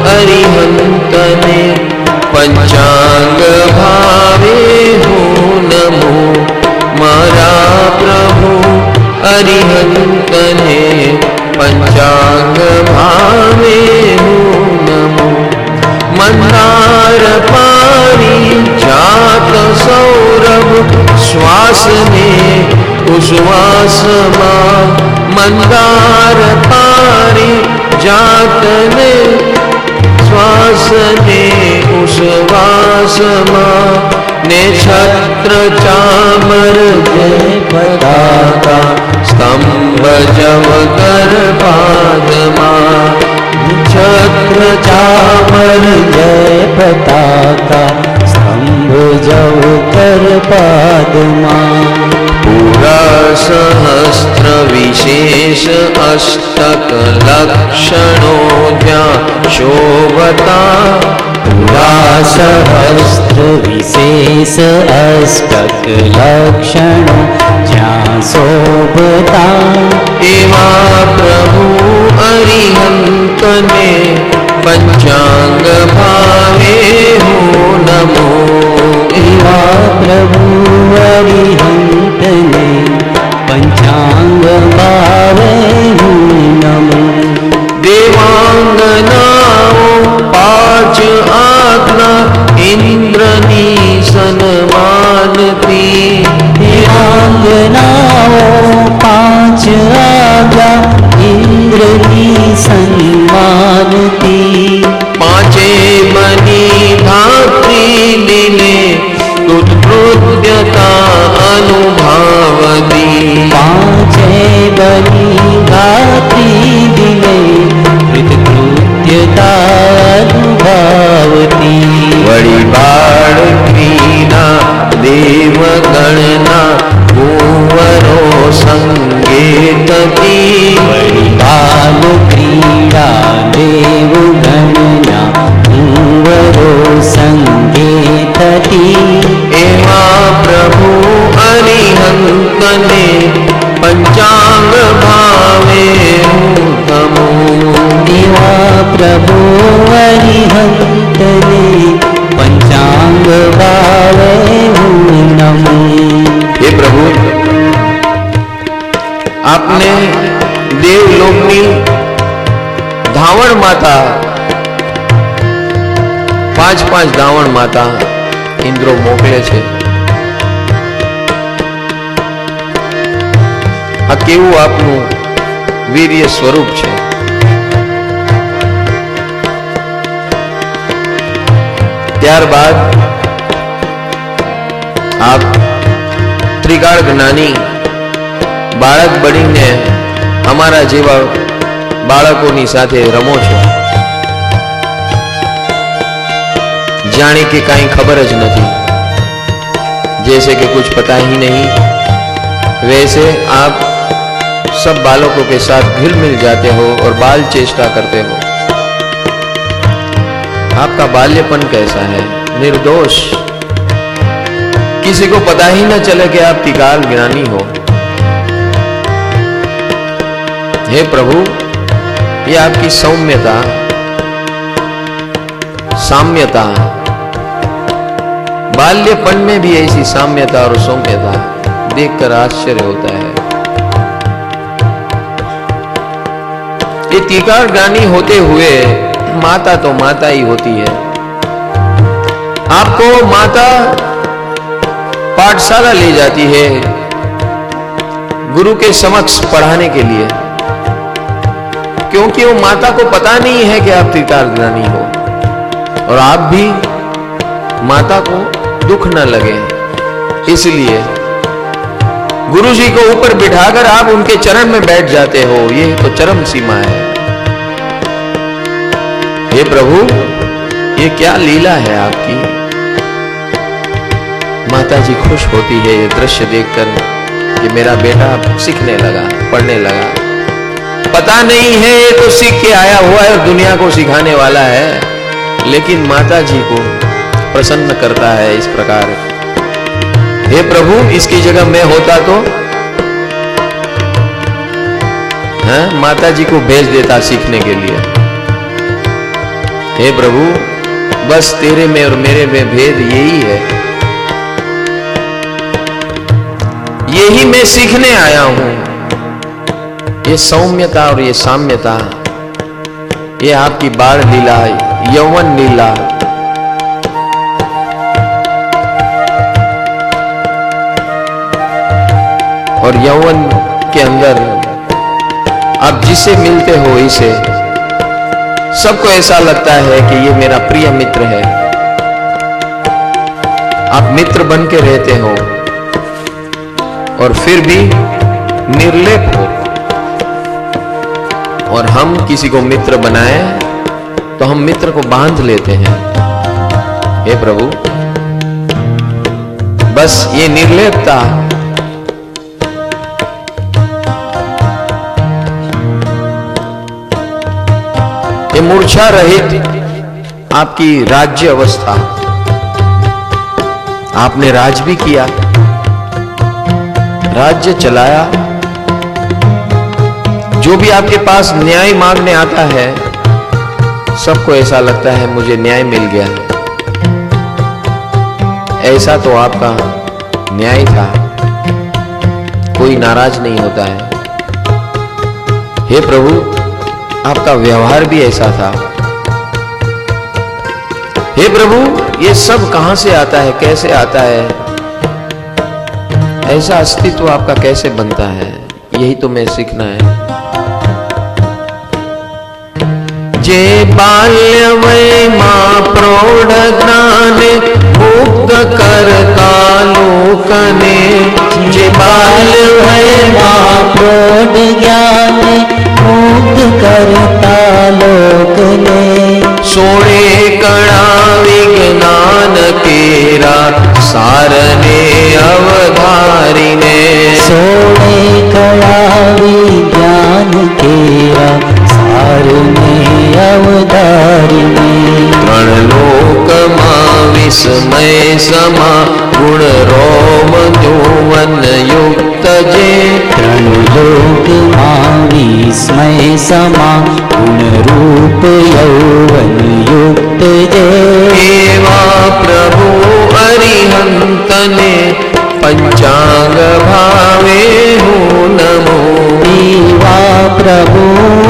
अरिहंतने पंचांग भावे हो नमो। मारा प्रभु अरिहंतने पंचांग भावे हो नमो। मंदार पारी जात सौरभ, श्वास में उश्वास मान। मंदार पारी जात ने श्वास ने उश्वास मां। ने छत्र चामर जय पताका, स्तंभ जब कर पादमा। छत्र चामर जय पताका, स्तंभ जब कर पादमा। पूरा सहस्त्र विशेष अष्टक लक्षणों ध्यान शोभता। पूरा सहस्त्र विशेष अष्टक लक्षणों ध्यान शोभता एवा प्रभु अरिहंत ने पंचांग भावे हो नमो। एवा प्रभु अरिहंत ने पंचांग भावे हो नमो। देवांगनाओ पांच आज्ञा इंद्रनी सन्मानती। देवांगनाओ पांच आज्ञा इंद्रनी सन्मानती। पांचे बनी धात्री लीले कृत्यता अनुभावती। पांचे बनी धात्री दिले कृत्यता अनुभावती। बड़ी बाण क्रीड़ा देव गणना भूवरो संगेतती। बड़ी बाल क्रीड़ा देव गणना भूवरो संगेतती। एवा प्रभु अरिहंत ने पंचांग भावे तमो। एवा प्रभु अरिहंत ने पंचांग भावे नमो। हे प्रभु, आपने देवलोकनी धावण माता 5-5 धावण माता इंद्रो मोकले छे। आ केवुं आपनुं वीर्य स्वरूप छे। त्यारबाद आप त्रिकाल ज्ञानी बाळक बनीने अमारा जेवा बाळकोनी साथे रमो छो। जाने के काई खबर ज नहीं, जैसे कि कुछ पता ही नहीं, वैसे आप सब बालकों के साथ घुल मिल जाते हो और बाल चेष्टा करते हो। आपका बाल्यपन कैसा है, निर्दोष, किसी को पता ही न चले कि आप त्रिकाल ज्ञानी हो। हे प्रभु, ये आपकी सौम्यता, साम्यता, बाल्यपन में भी ऐसी साम्यता और सौम्यता देखकर आश्चर्य होता है। ये त्रिकाल ज्ञानी होते हुए माता तो माता ही होती है। आपको माता पाठशाला ले जाती है गुरु के समक्ष पढ़ाने के लिए, क्योंकि वो माता को पता नहीं है कि आप त्रिकाल ज्ञानी हो, और आप भी माता को दुख न लगे इसलिए गुरु जी को ऊपर बिठाकर आप उनके चरण में बैठ जाते हो। ये तो चरम सीमा है। हे प्रभु, ये क्या लीला है आपकी। माता जी खुश होती है ये दृश्य देखकर कि मेरा बेटा सीखने लगा, पढ़ने लगा। पता नहीं है ये तो सीख के आया हुआ है और दुनिया को सिखाने वाला है, लेकिन माता जी को प्रसन्न करता है इस प्रकार। हे प्रभु, इसकी जगह मैं होता तो माता जी को भेज देता सीखने के लिए। हे प्रभु, बस तेरे में और मेरे में भेद यही है, यही मैं सीखने आया हूं। ये सौम्यता और ये साम्यता, ये आपकी बाल लीला, यौवन लीला, और यौवन के अंदर आप जिससे मिलते हो इसे सबको ऐसा लगता है कि ये मेरा प्रिय मित्र है। आप मित्र बन के रहते हो और फिर भी निर्लेप हो, और हम किसी को मित्र बनाए तो हम मित्र को बांध लेते हैं। हे प्रभु, बस ये निर्लेपता, ये मूर्छा रहित आपकी राज्य अवस्था, आपने राज भी किया, राज्य चलाया। जो भी आपके पास न्याय मांगने आता है, सबको ऐसा लगता है मुझे न्याय मिल गया। ऐसा तो आपका न्याय था, कोई नाराज नहीं होता है। हे प्रभु, आपका व्यवहार भी ऐसा था। हे प्रभु, ये सब कहां से आता है, कैसे आता है? ऐसा अस्तित्व आपका कैसे बनता है? यही तो मैं सीखना है। जे बाल्य वै मां प्रौढ़ ज्ञान मुक्त करता लोकने। जे बाल्य वै मां प्रौढ़ ज्ञान मुक्त करता लोकने। सोने कणा विज्ञान केरा सारने अवधारिने। सोने कणा विज्ञान केरा सारने अवधारिने। त्रण लोक मां विस्मय समा गुण रोम यौवन युक्त जे। त्रण लोक मां विस्मय समा गुण रूप यौवन युक्त जे। एवा प्रभु अरिहंतने पंचांग भावे हूँ नमो। देवा प्रभु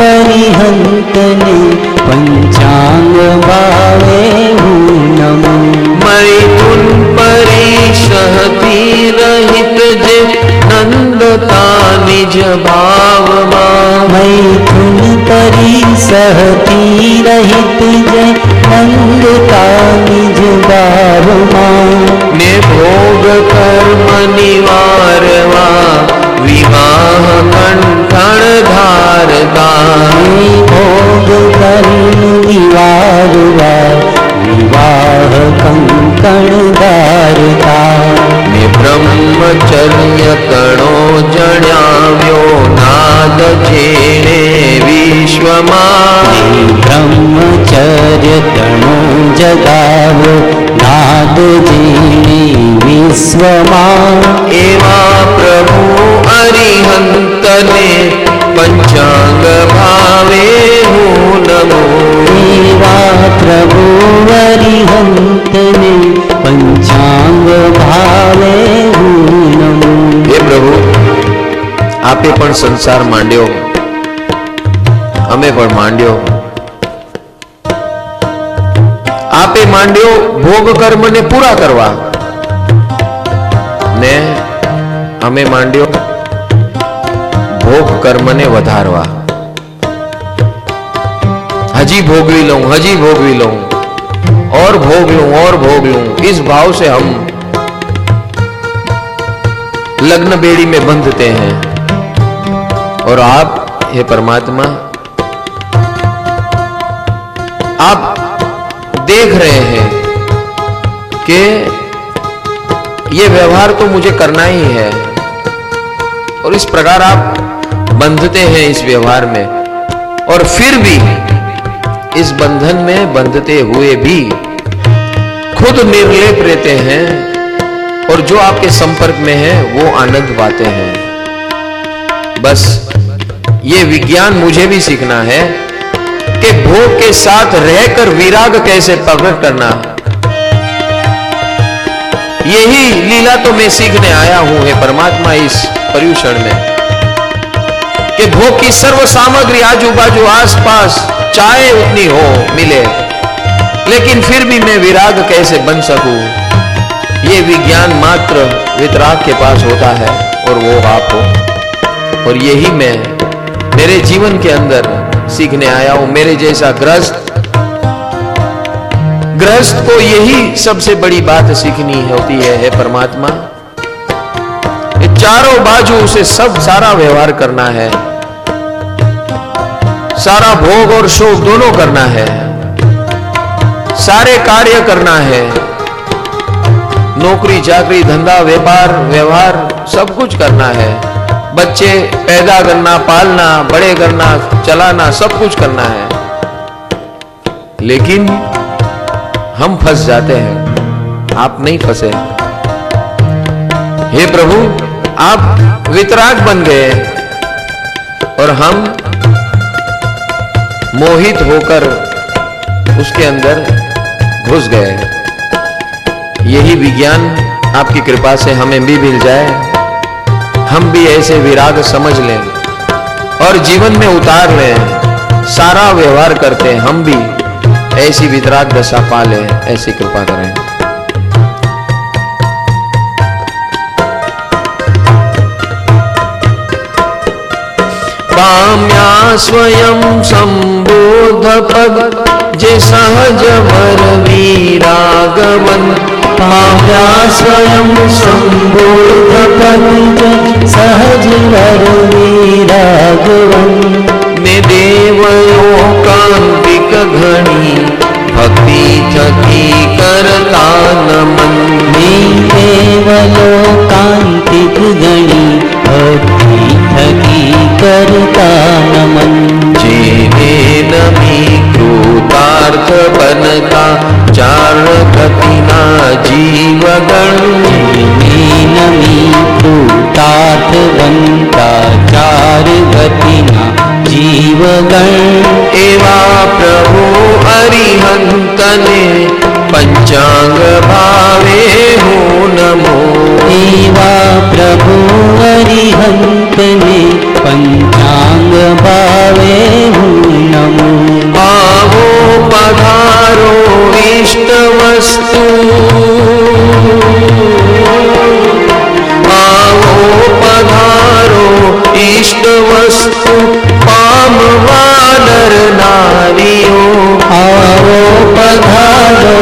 अरिहंतने पंचांग भावे हूँ नमो। मैथुन परिसहती रहित जे नंदता निज भाव मां। मैथुन परिसहती रहित जे नंदता निज भाव मां। ने भोग कर्म निवारवा विवाह कंठन धारता। भोग कर्म निवारवा विवाह कंकण धारता। ने ब्रह्मचर्य कणो जण्याव्यो नाद जेणे विश्वमा। ब्रह्मचर्य तणो जगावो नाद जेणे विश्वमा। एवा प्रभु अरिहंतने पंचांग भावे हूँ नमो। देवा प्रभु अरिहंतने पंचांग भावे हूँ नमो। हे प्रभु, आपे पण संसार मांड्यो, અમે પણ માંડ્યો। આપે માંડ્યો ભોગ કર્મને પૂરા કરવા, ને અમે માંડ્યો ભોગ કર્મને વધારવા। हजी भोगवी लूं, हजी भोगवी लूं, और भोग लूं, और भोग लूं। इस भाव से हम लग्न बेड़ी में बंधते हैं। और आप, हे परमात्मा, आप देख रहे हैं कि ये व्यवहार तो मुझे करना ही है, और इस प्रकार आप बंधते हैं इस व्यवहार में। और फिर भी इस बंधन में बंधते हुए भी खुद निर्लेप रहते हैं, और जो आपके संपर्क में है वो आनंद पाते हैं। बस ये विज्ञान मुझे भी सीखना है कि भोग के साथ रहकर विराग कैसे प्रकट करना। यही लीला तो मैं सीखने आया हूं, हे परमात्मा, इस पर्युषण में, कि भोग की सर्व सामग्री आजू बाजू आस पास चाहे उतनी हो मिले, लेकिन फिर भी मैं विराग कैसे बन सकूं। ये विज्ञान मात्र वितराग के पास होता है, और वो आप हो। और यही मैं मेरे जीवन के अंदर सीखने आया हूं। मेरे जैसा गृहस्थ को यही सबसे बड़ी बात सीखनी होती है, हे परमात्मा। चारों बाजू उसे सब सारा व्यवहार करना है, सारा भोग और शोक दोनों करना है, सारे कार्य करना है, नौकरी चाकरी धंधा व्यापार व्यवहार सब कुछ करना है। बच्चे पैदा करना, पालना, बड़े करना, चलाना, सब कुछ करना है। लेकिन हम फंस जाते हैं, आप नहीं फंसे। हे प्रभु, आप वितराग बन गए और हम मोहित होकर उसके अंदर घुस गए। यही विज्ञान आपकी कृपा से हमें भी मिल जाए, हम भी ऐसे विराग समझ लें और जीवन में उतार लें। सारा व्यवहार करते हम भी ऐसी वितराग दशा पा लें, ऐसी कृपा करें। पाम्या स्वयं संबोध पद जे सहज वर विरागवन। पाम्या स्वयं संबोध पद सहज वर विरागवन। ने देवलोकांतिक घणी भक्ति थकी करता नमन। ने देवलोकांतिक घणी भक्ति थकी करता नमन। जेने नमी कृतार्थ बनता चार गतिना जीवगण। जेने नमी कृतार्थ बनता चार गतिना जीवगण। एवा प्रभु अरिहंतने पंचांग भावे हो नमो। एवा प्रभु अरिहंतने पंचांग भावे हो नमो। आवो पधारो इष्ट वस्तु। आवो पधारो इष्ट वस्तु पामवा नर नारियों। आवो पधारो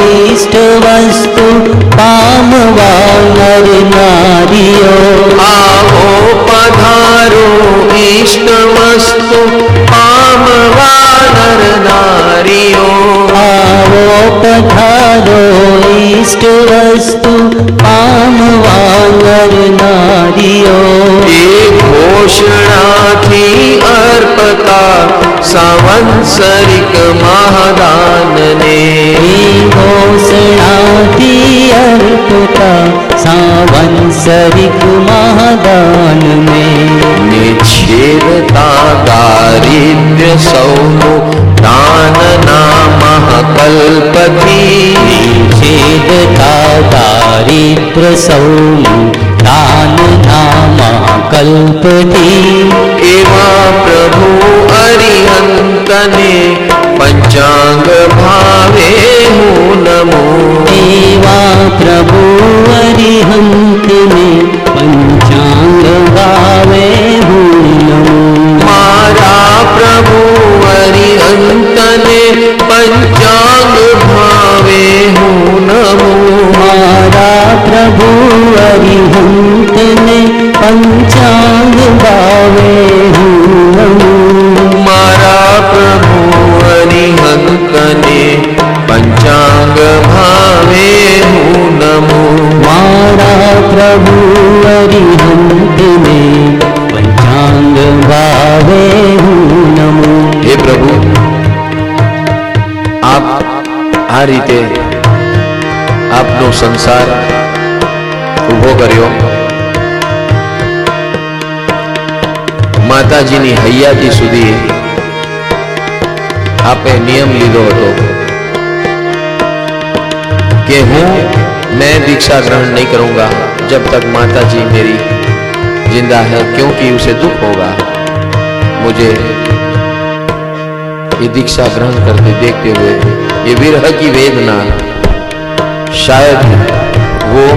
इष्ट वस्तु पामवा नर नारियों। आवो पधारो इष्ट वस्तु पामवा नर नारियों। आवो पधारो इष्ट वस्तु पामवा नर नारियों। एक घोषणा थी अर्पता सांवत्सरिक महादान ने। घोषणा थी अर्पता सांवत्सरिक महादान में। निच्छेदता दारिद्र्य सौनो दान नामः कल्पति। निच्छेदता दारिद्र्य सौनो दान नामः कल्पति। एवा प्रभु अरिहंतने पंचांग भावे हो नमो। एवा प्रभु अरिहंतने पंचांग भावे हो नमो। मारा प्रभु अरिहंतने पंचांग भावे हो नमो। मारा प्रभु अरिहंतने पंचांग भावे हो नमो। मारा प्रभु अरिहंतने पंचांग भावे हो नमो। मारा प्रभु अरिहंतने पंचांग भावे हो नमो। हे प्रभु, आप आ रीते आपनो संसार उभो कर्यो। माताजीनी हૈયાજી સુધી आपे नियम लीधो हतो कि मैं दीक्षा ग्रहण नहीं करूंगा जब तक माताजी मेरी जिंदा है, क्योंकि उसे दुख होगा मुझे ये दीक्षा ग्रहण करते देखते हुए। ये विरह की वेदना शायद वो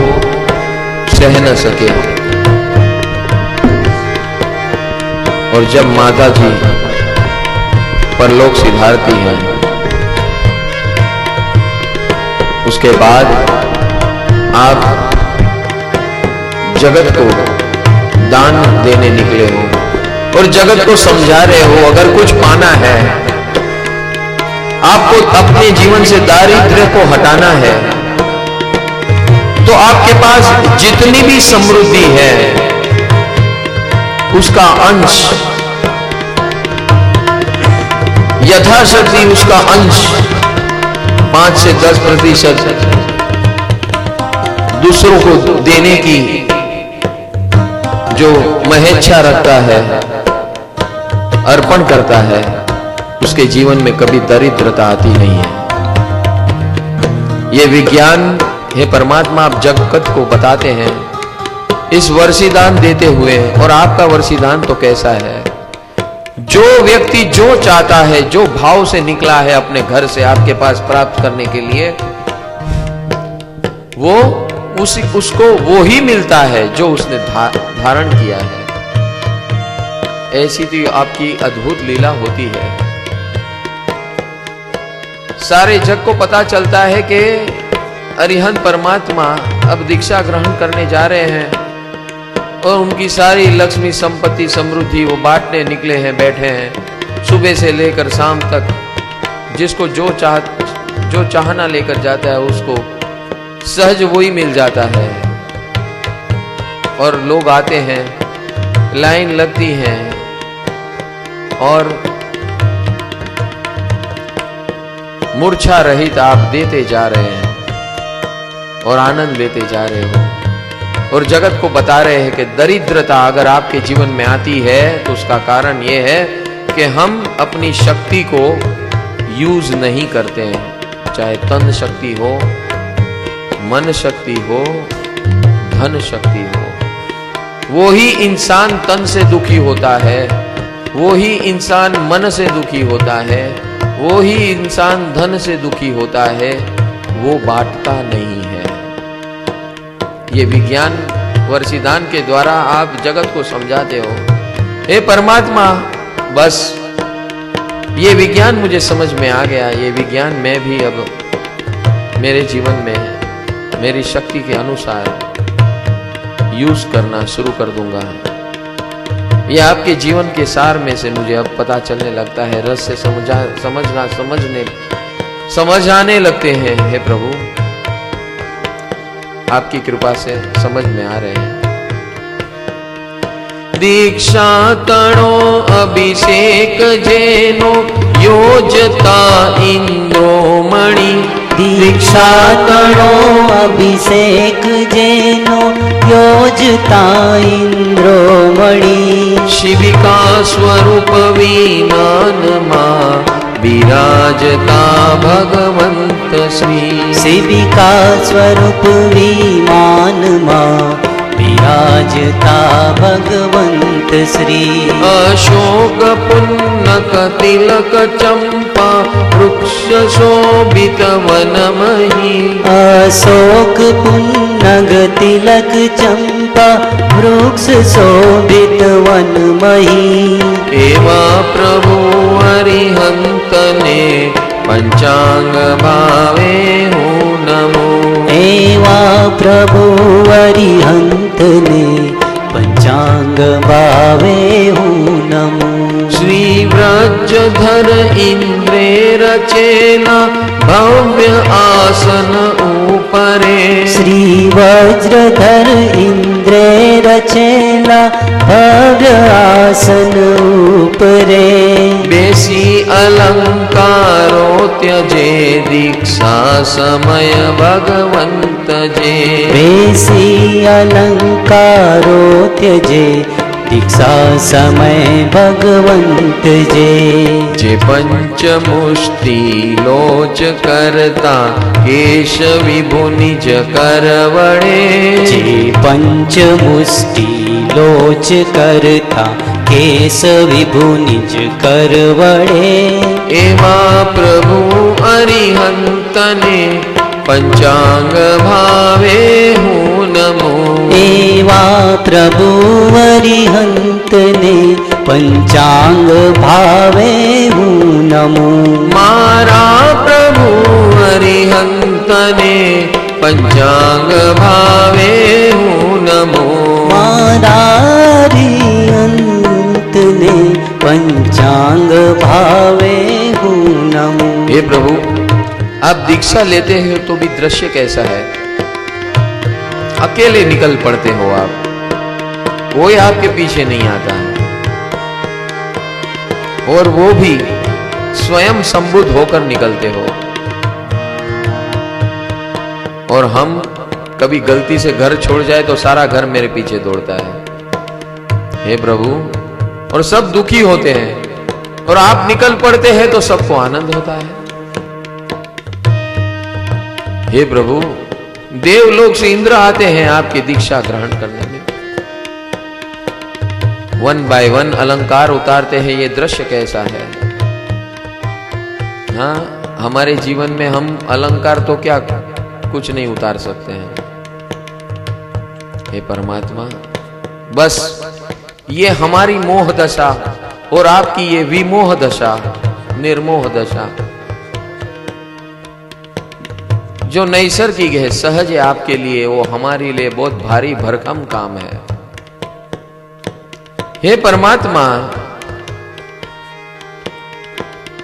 सह न सके। और जब माता जी परलोक सिधारती हैं, उसके बाद आप जगत को दान देने निकले हो और जगत को समझा रहे हो अगर कुछ पाना है, आपको अपने जीवन से दारिद्र्य को हटाना है, तो आपके पास जितनी भी समृद्धि है उसका अंश, यथाशक्ति उसका अंश 5 से 10% दूसरों को देने की जो महेच्छा रखता है, अर्पण करता है, उसके जीवन में कभी दरिद्रता आती नहीं है। ये विज्ञान हे परमात्मा आप जगत को बताते हैं इस वर्षीदान देते हुए। और आपका वर्षीदान तो कैसा है, जो व्यक्ति जो चाहता है, जो भाव से निकला है अपने घर से आपके पास प्राप्त करने के लिए, वो उसको वो ही मिलता है जो उसने धारण किया है। ऐसी तो आपकी अद्भुत लीला होती है। सारे जग को पता चलता है कि अरिहंत परमात्मा अब दीक्षा ग्रहण करने जा रहे हैं और उनकी सारी लक्ष्मी संपत्ति समृद्धि वो बांटने निकले हैं, बैठे हैं सुबह से लेकर शाम तक। जिसको जो चाहना लेकर जाता है उसको सहज वही मिल जाता है। और लोग आते हैं, लाइन लगती है और मूर्छा रहित आप देते जा रहे हैं और आनंद लेते जा रहे हो। और जगत को बता रहे हैं कि दरिद्रता अगर आपके जीवन में आती है तो उसका कारण यह है कि हम अपनी शक्ति को यूज नहीं करते हैं। चाहे तन शक्ति हो, मन शक्ति हो, धन शक्ति हो। वो ही इंसान तन से दुखी होता है, वो ही इंसान मन से दुखी होता है, वो ही इंसान धन से दुखी होता है, वो बांटता नहीं है। ये विज्ञान वर्षीदान के द्वारा आप जगत को समझाते हो। हे परमात्मा, बस ये विज्ञान मुझे समझ में आ गया। ये विज्ञान मैं भी अब मेरे जीवन में मेरी शक्ति के अनुसार यूज करना शुरू कर दूंगा। ये आपके जीवन के सार में से मुझे अब पता चलने लगता है, रस से समझ आने लगते हैं। हे प्रभु, आपकी कृपा से समझ में आ रहे हैं। दीक्षा तणो अभिषेक जेनो योजता इंद्रोमणि। दीक्षा तणो अभिषेक जेनो योजता इंद्रोमणि। शिविका स्वरूप विमानमा विराजता भगवंत श्री। शिविका स्वरूप विमानमा विराजता भगवंत श्री। अशोक पुन्नक तिलक चंपा वृक्ष शोभित वनमही। अशोक पुन्नग तिलक चंपा वृक्ष शोभित वनमही। एवा प्रभु अरिहंत ने पंचांग भावे हूँ नमो। एवा प्रभु अरिहंत ने पंचांग भावे हूँ नमो। श्री व्रजधर इंद्रे रचेला भव्य आसन ऊपरे। श्री वज्रधर इंद्रे रचेला भव्य आसन ऊपरे। बेसी अलंकारो त्यजे दीक्षा समय भगवंत जे। बेसी अलंकारो त्यजे दीक्षा समय भगवंत जे। पंचमुष्टि लोच करता केश विभु निज करवड़े। जे पंचमुष्टि लोच करता केश विभु निज करवड़े। एवा प्रभु अरिहंत ने पंचांग भावे हूँ नमो। एवा प्रभु अरिहंत ने पंचांग भावे हूँ नमो। मारा प्रभु अरिहंत ने पंचांग भावे हूँ नमो। मारा अरिहंत ने पंचांग भावे हूँ नमो। हे प्रभु, आप दीक्षा लेते हो तो भी दृश्य कैसा है? अकेले निकल पड़ते हो आप, कोई आपके पीछे नहीं आता है। और वो भी स्वयं संबुद्ध होकर निकलते हो। और हम कभी गलती से घर छोड़ जाए तो सारा घर मेरे पीछे दौड़ता है। हे प्रभु, और सब दुखी होते हैं और आप निकल पड़ते हैं तो सबको आनंद होता है। हे प्रभु, देवलोक से इंद्र आते हैं आपकी दीक्षा ग्रहण करने में, 1 बाय 1 अलंकार उतारते हैं। ये दृश्य कैसा है? हाँ, हमारे जीवन में हम अलंकार तो क्या कुछ नहीं उतार सकते हैं। हे परमात्मा, बस ये हमारी मोह दशा और आपकी ये विमोह दशा, निर्मोह दशा जो नैसर्गिक है, सहज है आपके लिए, वो हमारे लिए बहुत भारी भरकम काम है। हे परमात्मा,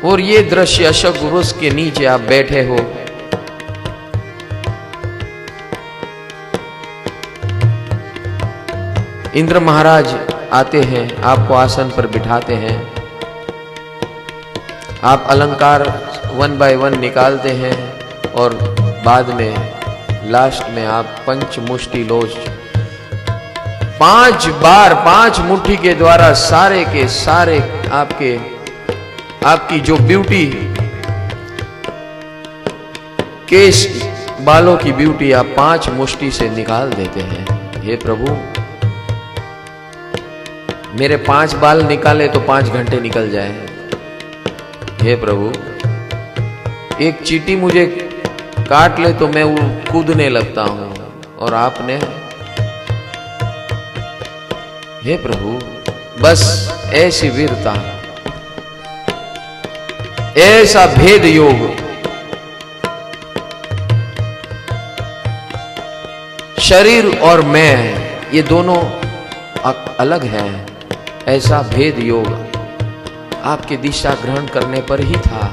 और ये दृश्य अशोक वृक्ष के नीचे आप बैठे हो, इंद्र महाराज आते हैं, आपको आसन पर बिठाते हैं, आप अलंकार 1 बाय 1 निकालते हैं और बाद में लास्ट में आप पंचमुष्टि लोच 5 बार 5 मुट्ठी के द्वारा सारे के सारे आपकी जो ब्यूटी, केश बालों की ब्यूटी आप 5 मुष्टि से निकाल देते हैं। हे प्रभु, मेरे 5 बाल निकाले तो 5 घंटे निकल जाए। हे प्रभु, एक चींटी मुझे काट ले तो मैं वो कूदने लगता हूं, और आपने, हे प्रभु, बस ऐसी वीरता, ऐसा भेद योग, शरीर और मैं ये दोनों अलग हैं, ऐसा भेद योग आपके दिशा ग्रहण करने पर ही था,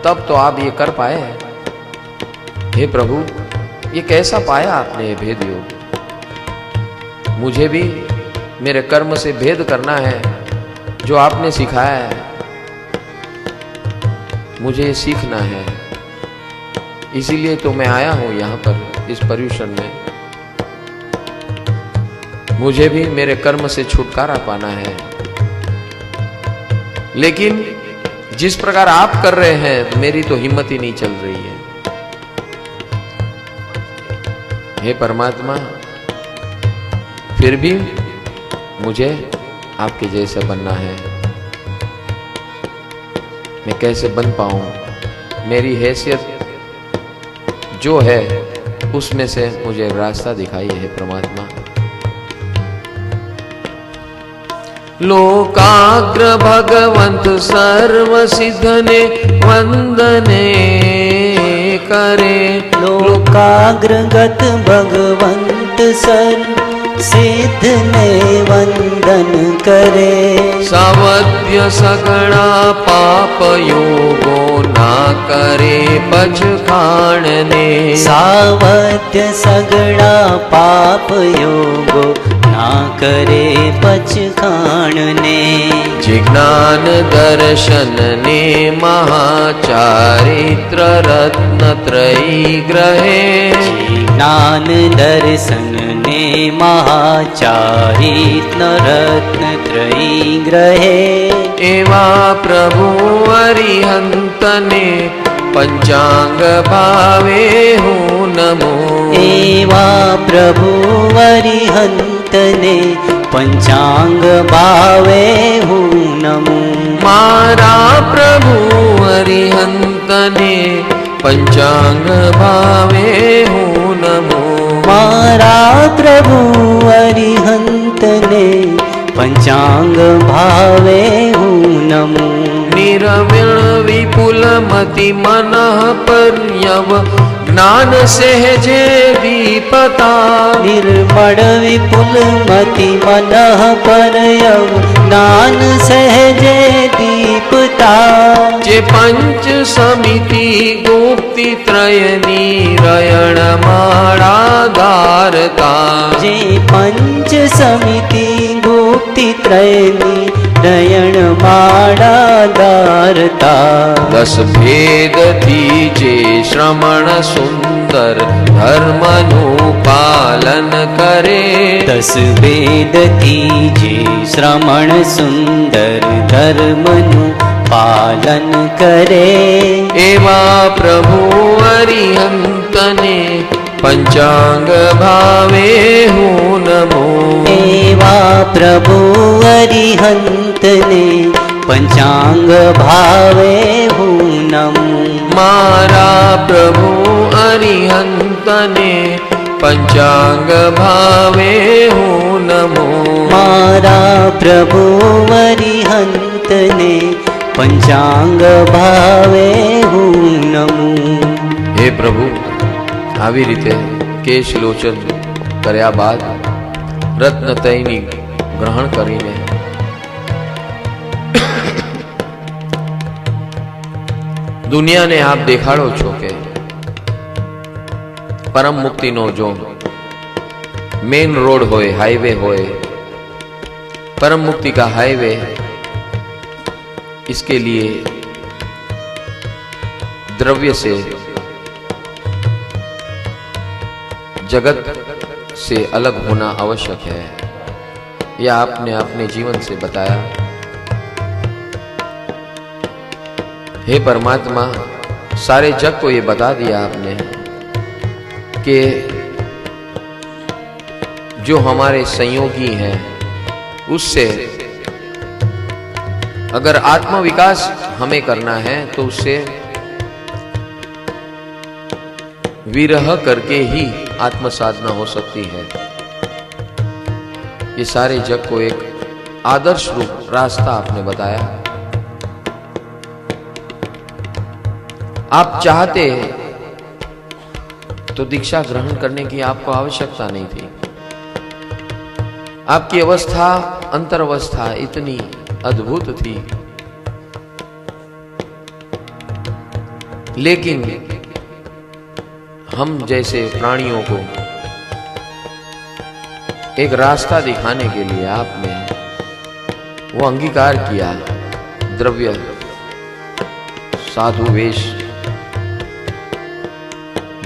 तब तो आप ये कर पाए। हे प्रभु, ये कैसा पाया आपने ये भेद योग? मुझे भी मेरे कर्म से भेद करना है जो आपने सिखाया है, मुझे ये सीखना है। इसीलिए तो मैं आया हूं यहां पर इस पर्यूषण में, मुझे भी मेरे कर्म से छुटकारा पाना है। लेकिन जिस प्रकार आप कर रहे हैं, मेरी तो हिम्मत ही नहीं चल रही है। हे परमात्मा, फिर भी मुझे आपके जैसा बनना है। मैं कैसे बन पाऊं? मेरी हैसियत जो है उसमें से मुझे रास्ता दिखाइए हे परमात्मा। लोकाग्र भगवंत सर्व सिद्धने वंदने करे। लोकाग्रगत भगवंत सर्व सिद्धने वंदन करे। सावध्य सगड़ा पाप योगो ना करे पछखाणने। सावध्य सगड़ा पाप योगो ना करे पछखाणने। जिज्ञान दर्शन ने महाचारित्र रत्न त्रयी ग्रहे। जिज्ञान दर्शन ने महाचारित्र रत्न त्रयी ग्रहे। एवा प्रभु अरिहंत ने पंचांग भावे हूँ नमो। एवा प्रभु अरिहंत ने पंचांग भावे हूँ नमो। मारा प्रभु अरिहंत ने पंचांग भावे हूँ नमो। मारा प्रभु अरिहंत ने पंचांग भावे हूँ नमो। निरविण विपुल मति मनः पर्यव ज्ञान सहजे दीपता। निर्मल विपुल मति मनः पर्यव ज्ञान सहजे दीपता। जे पंच समिति गुप्ति त्रय निरयण माणा धारता। जे पंच समिति गुप्ति त्रय निरयण माणा धारता। करता। 10 भेद थीजे श्रमण सुंदर धर्मनु पालन करे। 10 भेद थीजे श्रमण सुंदर धर्मनु पालन करे। एवा प्रभु अरिहंत ने पंचांग भावे हूँ नमो। एवा प्रभु अरिहंत ने पंचांग भावे हूँ नमो। मारा प्रभु अरिहंत ने पंचांग भावे हूँ नमो। मारा प्रभु अरिहंत ने पंचांग भावे हूँ नमो। हे प्रभु, આવી રીતે કેશલોચન કર્યા બાદ રત્નતૈની ગ્રહણ કરીને દુનિયાને આપ દેખાડો છો કે પરમ મુક્તિનો જો મેન રોડ હોય, હાઈવે હોય, परम मुक्ति का हाईवे, इसके लिए द्रव्य से, जगत से अलग होना आवश्यक है। यह आपने अपने जीवन से बताया। हे परमात्मा, सारे जग को ये बता दिया आपने कि जो हमारे संयोगी हैं उससे अगर आत्म विकास हमें करना है तो उससे विरह करके ही आत्म साधना हो सकती है। ये सारे जग को एक आदर्श रूप रास्ता आपने बताया। आप चाहते तो दीक्षा ग्रहण करने की आपको आवश्यकता नहीं थी। आपकी अवस्था, अंतर अवस्था इतनी अद्भुत थी, लेकिन हम जैसे प्राणियों को एक रास्ता दिखाने के लिए आपने वो अंगीकार किया। द्रव्य, साधु वेश,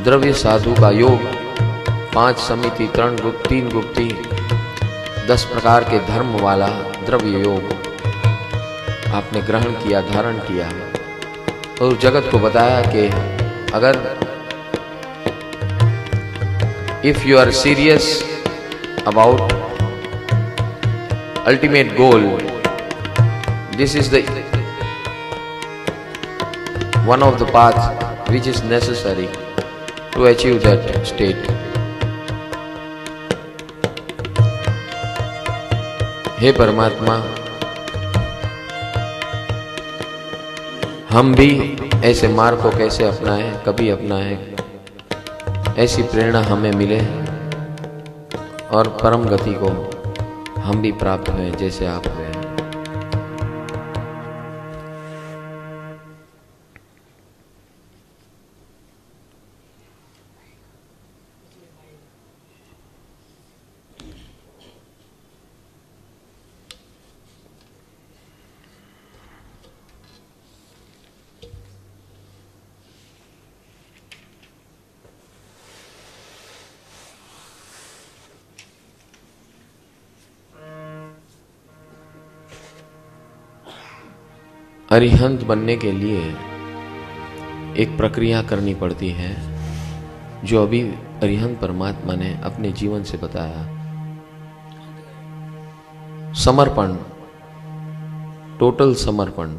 द्रव्य साधु का योग, 5 समिति, 3 गुप्ती, 10 प्रकार के धर्म वाला द्रव्य योग आपने ग्रहण किया, धारण किया और जगत को बताया कि अगर if you are serious about ultimate goal, this is the one of the paths which is necessary to achieve that state. हे परमात्मा, हम भी ऐसे मार्ग को कैसे अपनाएं, कभी अपनाएं, ऐसी प्रेरणा हमें मिले और परम गति को हम भी प्राप्त हुए जैसे आप हुए। अरिहंत बनने के लिए एक प्रक्रिया करनी पड़ती है जो अभी अरिहंत परमात्मा ने अपने जीवन से बताया। समर्पण, टोटल समर्पण,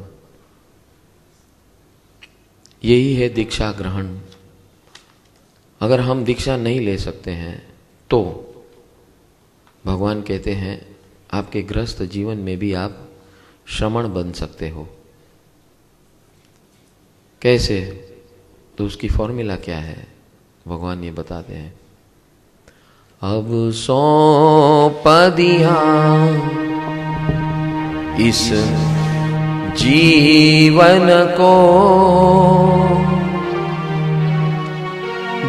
यही है दीक्षा ग्रहण। अगर हम दीक्षा नहीं ले सकते हैं तो भगवान कहते हैं आपके गृहस्थ जीवन में भी आप श्रमण बन सकते हो। कैसे? तो उसकी फॉर्मूला क्या है भगवान ये बताते हैं। अब सौंप दिया इस जीवन को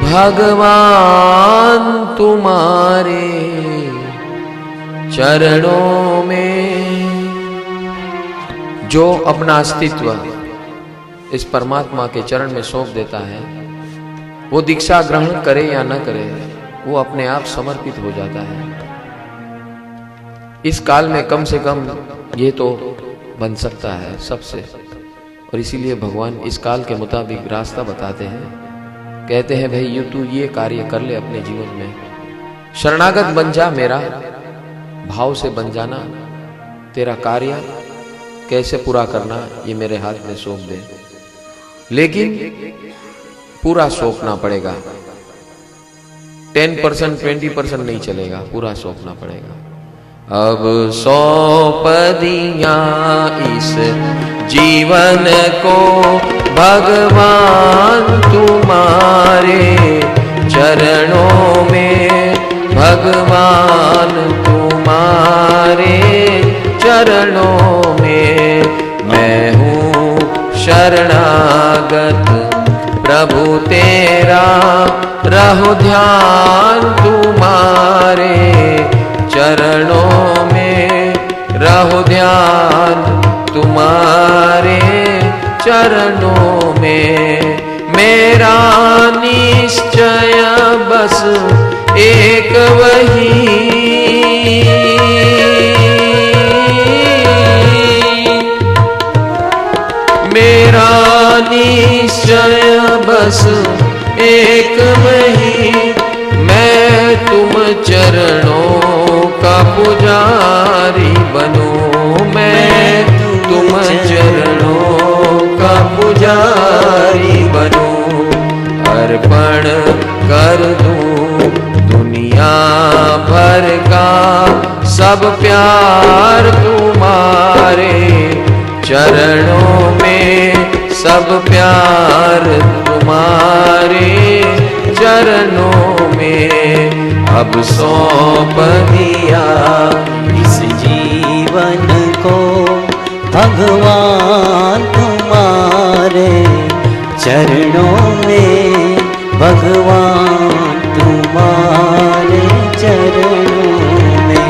भगवान तुम्हारे चरणों में। जो अपना अस्तित्व इस परमात्मा के चरण में सौंप देता है, वो दीक्षा ग्रहण करे या न करे, वो अपने आप समर्पित हो जाता है। इस काल में कम से कम ये तो बन सकता है सबसे, और इसीलिए भगवान इस काल के मुताबिक रास्ता बताते हैं। कहते हैं भाई तू ये कार्य कर ले अपने जीवन में, शरणागत बन जा मेरा, भाव से बन जाना, तेरा कार्य कैसे पूरा करना ये मेरे हाथ में सौंप दे। लेकिन पूरा सौंपना पड़ेगा, 10% 20% नहीं चलेगा, पूरा सौंपना पड़ेगा। अब सौंप दिया इस जीवन को भगवान तुम्हारे चरणों में, भगवान तुम्हारे चरणों में। मैं हूँ शरणागत प्रभु तेरा, रहो ध्यान तुम्हारे चरणों में, रहो ध्यान तुम्हारे चरणों में। मेरा निश्चय बस एक वही, मेरा निश्चय बस एक वही। मैं तुम चरणों का पुजारी बनूं, मैं तुम चरणों का पुजारी बनूं। अर्पण कर दूं दुनिया भर का सब प्यार तुम्हारे चरणों में, सब प्यार तुम्हारे चरणों में। अब सौंप दिया इस जीवन को भगवान तुम्हारे चरणों में, भगवान तुम्हारे चरणों में।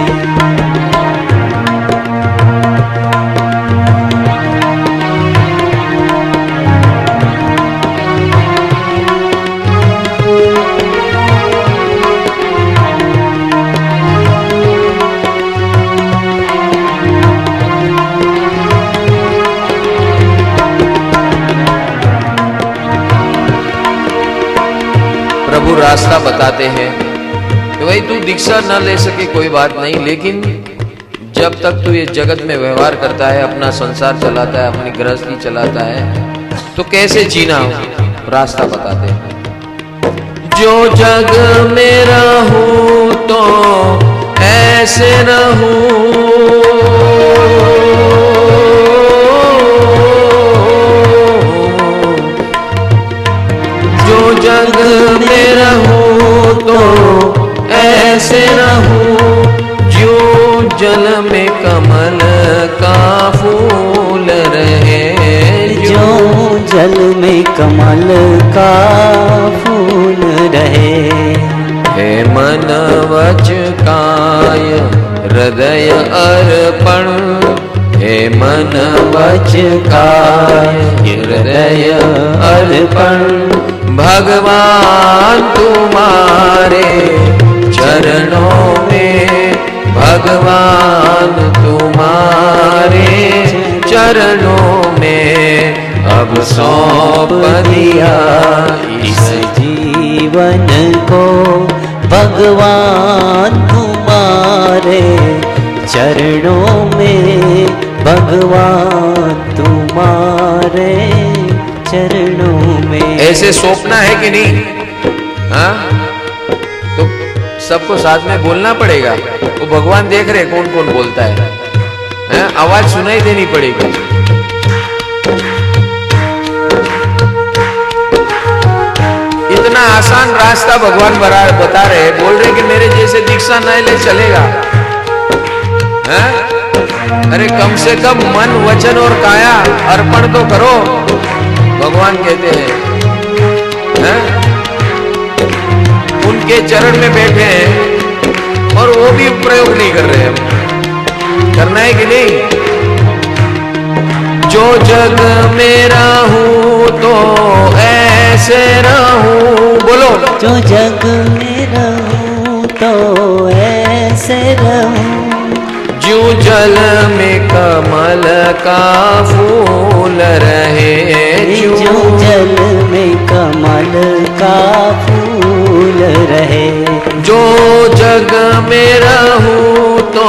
प्रभु रास्ता बताते हैं कि भाई तू दीक्षा न ले सके कोई बात नहीं, लेकिन जब तक तू ये जगत में व्यवहार करता है, अपना संसार चलाता है, अपनी गृहस्थी चलाता है, तो कैसे जीना हो, रास्ता बताते हैं। जो जग में रहूं तो ऐसे रहूं, जग में रहूं तो ऐसे रहूं, जो जल में कमल का फूल रहे, जो जल में कमल का फूल रहे। हे मन वच काय हृदय अर्पण, हे मन वच काय हृदय अर्पण। भगवान तुम्हारे चरणों में, भगवान तुम्हारे चरणों में। अब सौंप दिया इस जीवन को भगवान तुम्हारे चरणों में, भगवान तुम्हारे चरणों में। ऐसे सौंपना है कि नहीं? हाँ, तो सबको साथ में बोलना पड़ेगा। वो भगवान देख रहे कौन कौन बोलता है, आवाज सुनाई देनी पड़ेगी। इतना आसान रास्ता भगवान बता रहे, बोल रहे कि मेरे जैसे दीक्षा न ले चलेगा। अरे कम से कम मन वचन और काया अर्पण तो करो, भगवान कहते हैं। उनके चरण में बैठे हैं और वो भी प्रयोग नहीं कर रहे हैं, करना है कि नहीं? जो जग में रहूं तो ऐसे रहूं। बोलो। जो जग में रहूं तो ऐसे रहूं। जो जल में कमल का फूल रहे। जो जल में कमल का फूल रहे। जो जग में रहूं तो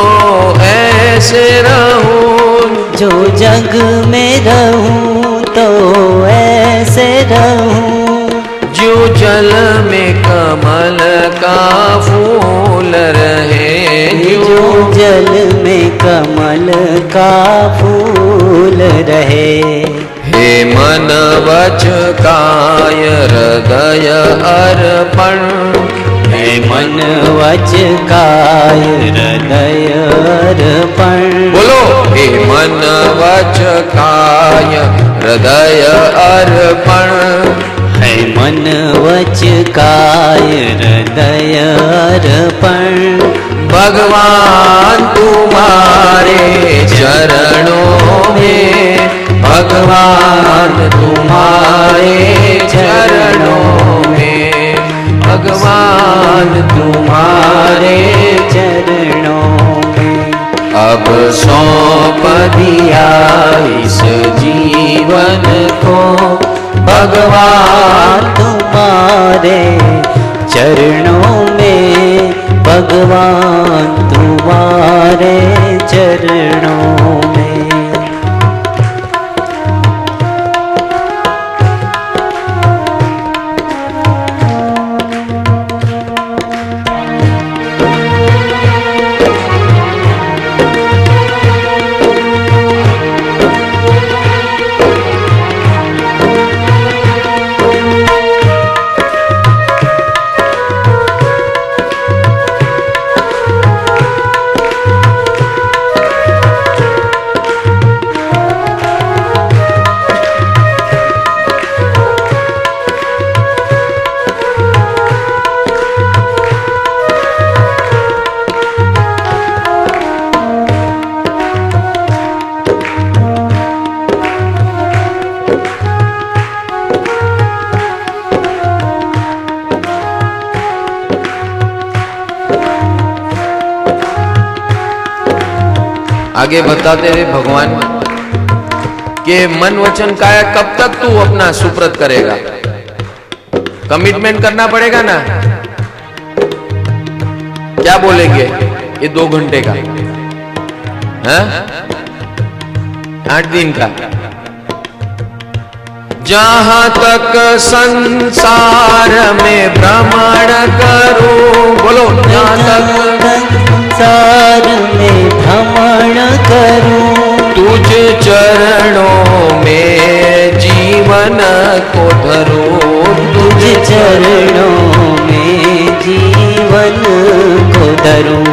ऐसे रहूं। जो जग में रहूं तो ऐसे रहूं। जो जल में कमल का फूल रहे। जो जल में कमल का फूल रहे। हे मन वच काय हृदय अर्पण। हे मन वच काय हृदय अर्पण। बोलो। हे मन वच काय हृदय अर्पण। है मन वच काय हृदय अर्पण। भगवान तुम्हारे चरणों में। भगवान तुम्हारे चरणों में। भगवान तुम्हारे चरणों में। अब सौंप दिया इस जीवन को। भगवान तुम्हारे चरणों में। भगवान तुम्हारे चरणों में। आगे बताते हुए भगवान के मन वचन काया कब तक तू अपना सुप्रत करेगा। कमिटमेंट करना पड़ेगा ना। क्या बोलेंगे ये 2 घंटे का है 8 दिन का। जहां तक संसार में भ्रमण करूं। बोलो। जहां तक संसार में भ्रमण करूं। तुझ चरणों में जीवन को धरूं। तुझ चरणों में जीवन को धरूं।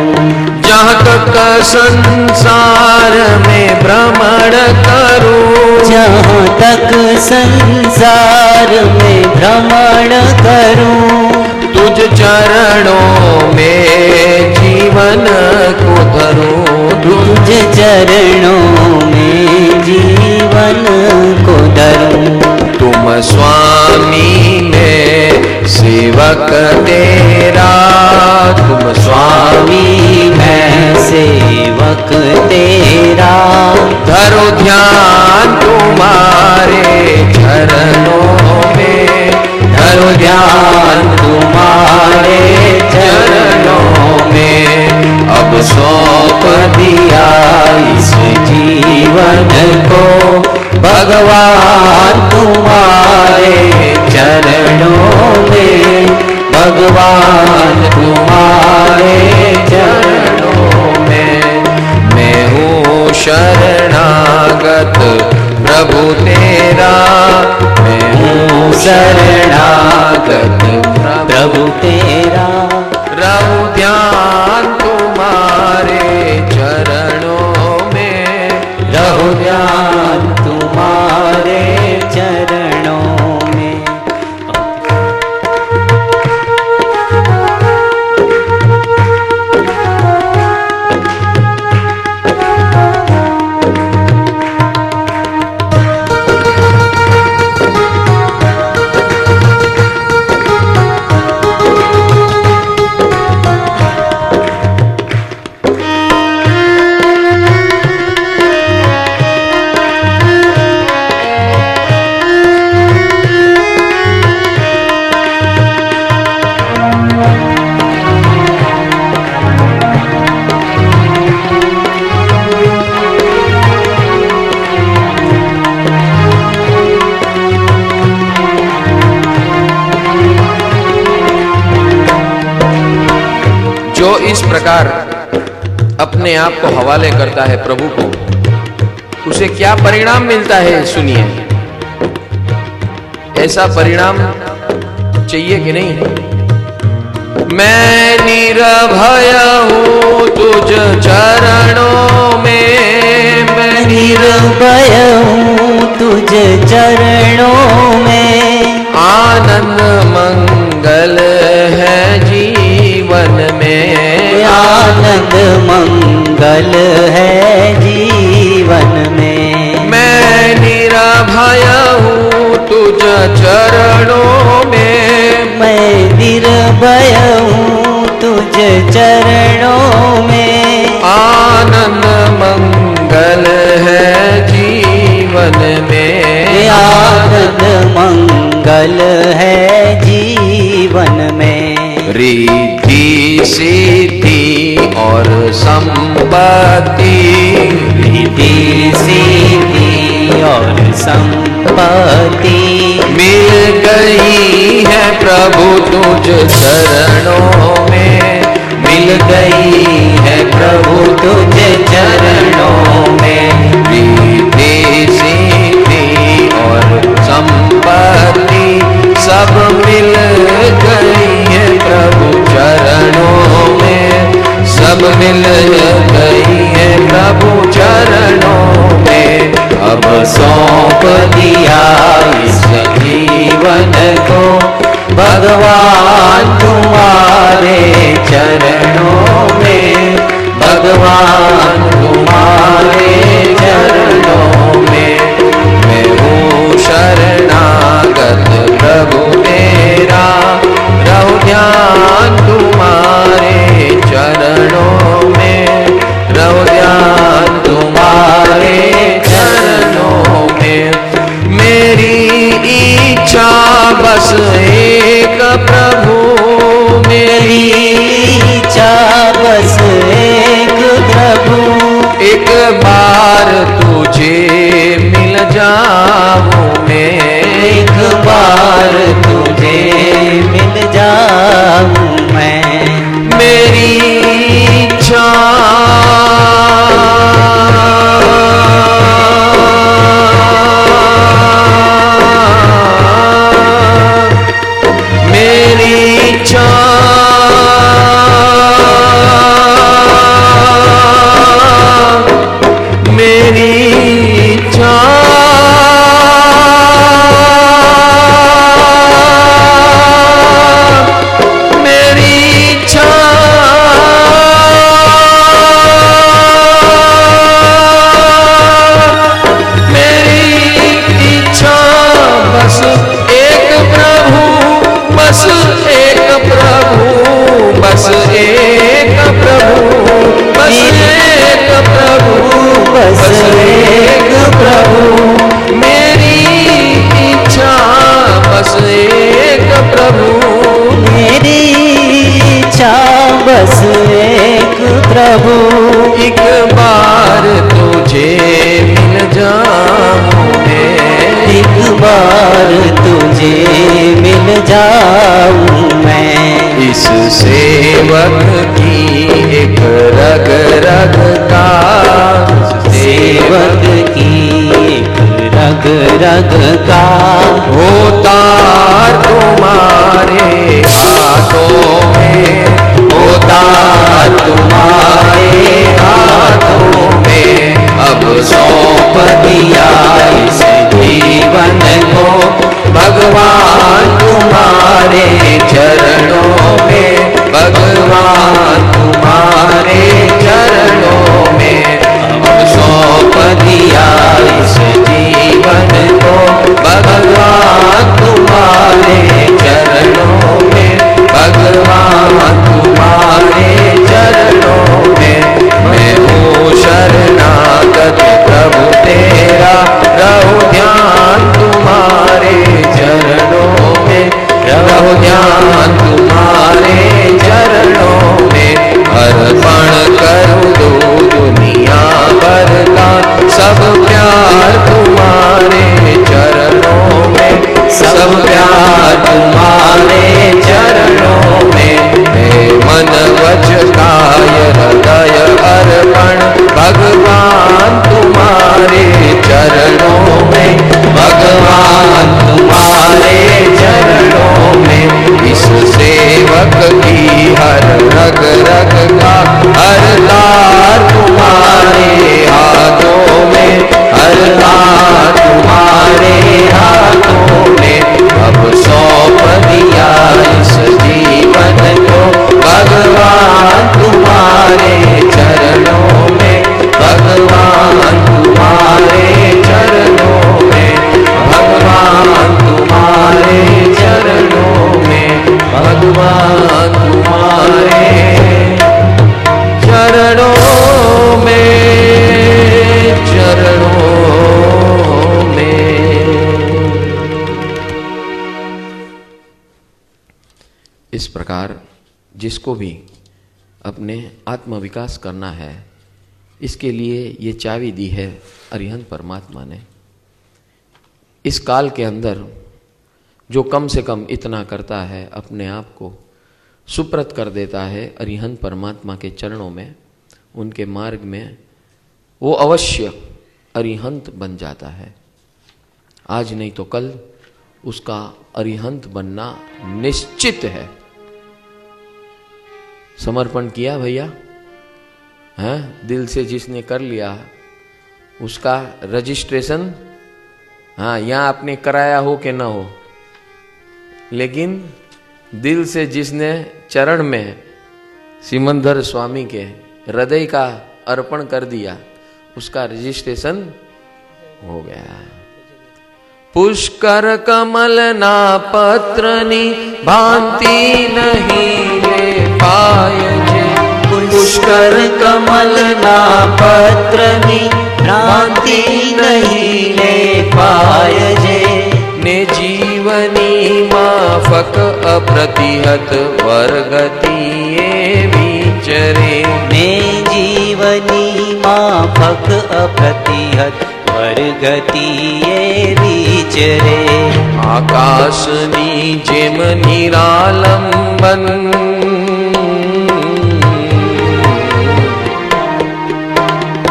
जहाँ तक संसार में भ्रमण करूं। जहाँ तक संसार में भ्रमण करूं। तुझ चरणों में जीवन को धरूं। तुझ चरणों में जीवन को धरूं। तुम स्वामी मैं सेवक तेरा। तुम स्वामी मैं सेवक तेरा। धरो ध्यान तुम्हारे चरणों में। धरो ध्यान तुम्हारे चरणों में। अब सौंप दिया इस जीवन को। भगवान तुम्हारे चरणों में। भगवान तुम्हारे चरणों में। मैं हूँ शरणागत प्रभु तेरा। मैं हूँ शरणागत प्रभु तेरा। रहूं ध्यान तुम्हारे चरणों में। रहूं ध्यान तुम्हारे चरणों में। प्रकार अपने आप को हवाले करता है प्रभु को, उसे क्या परिणाम मिलता है सुनिए। ऐसा परिणाम चाहिए कि नहीं? मैं निर्भय हूँ तुझ चरणों में, मैं निर्भय हूँ तुझ चरणों में, आनंद मंगल है जीवन में, आनंद मंगल है जीवन में। मैं निर्भय हूँ तुझ चरणों में, मैं निर्भय हूँ तुझ चरणों में, आनंद मंगल है जीवन में, आनंद मंगल है जीवन में। रिद्धि सिद्धि और संपत्ति, रिद्धि सिद्धि और संपत्ति मिल गई है प्रभु तुझ चरणों में, मिल गई है प्रभु तुझ चरणों में। रिद्धि सिद्धि और संपत्ति सब मिल गई है प्रभु चरणों में, सब मिल गई है प्रभु चरणों में। अब सौंप दिया इस जीवन को भगवान तुम्हारे चरणों में, भगवान तुम्हारे चरणों में। मैं हूँ शरणागत प्रभु तेरा, रहूं ध्यान तुम्हारे चरणों में, रहूं ध्यान तुम्हारे चरणों में। मेरी इच्छा बस एक प्रभु, मेरी इच्छा बस एक प्रभु, एक बार तुझे मिल जाऊं मैं, एक बार तुझे मिल जाऊं मैं। मेरी इच्छा मेरी इच्छा मेरी इच्छा मेरी इच्छा मेरी इच्छा बस एक प्रभु, बस एक प्रभु, बस एक प्रभु, बस एक प्रभु, बस एक प्रभु। मेरी इच्छा बस एक प्रभु, मेरी इच्छा बस एक प्रभु। एक बार तुझे मिल जाऊं मैं, एक बार तुझे मिल जाऊं मैं। इस सेवक की एक रग रग का, सेवक की एक रग रग का होतार तुम्हारे हाथों में, होतार तुम्हारे हाथों में। अब सौंप दिया इस जीवन को भगवान तुम्हारे चरणों में, भगवान तुम्हारे चरणों में। अब सौंप दिया इस जीवन को भगवान तुम्हारे चरणों में, भगवान तुम्हारे इस प्रकार जिसको भी अपने आत्म विकास करना है, इसके लिए ये चाबी दी है अरिहंत परमात्मा ने। इस काल के अंदर जो कम से कम इतना करता है, अपने आप को सुप्रत कर देता है अरिहंत परमात्मा के चरणों में, उनके मार्ग में, वो अवश्य अरिहंत बन जाता है। आज नहीं तो कल उसका अरिहंत बनना निश्चित है। समर्पण किया भैया, हैं? दिल से जिसने कर लिया उसका रजिस्ट्रेशन, हाँ, यहाँ आपने कराया हो कि ना हो, लेकिन दिल से जिसने चरण में सिमंदर स्वामी के हृदय का अर्पण कर दिया, उसका रजिस्ट्रेशन हो गया। पुष्कर कमल ना पत्रनी भांति नहीं ले पाए जे। पुष्कर कमल ना पत्रनी भ्रांति नहीं ले पाए जे। ने जीवनी माफक अप्रतिहत वर्गति ये विचरे। ने जीवनी माफक अप्रतिहत वर्गति ये विचरे। आकाशनी जेम निरालंबन,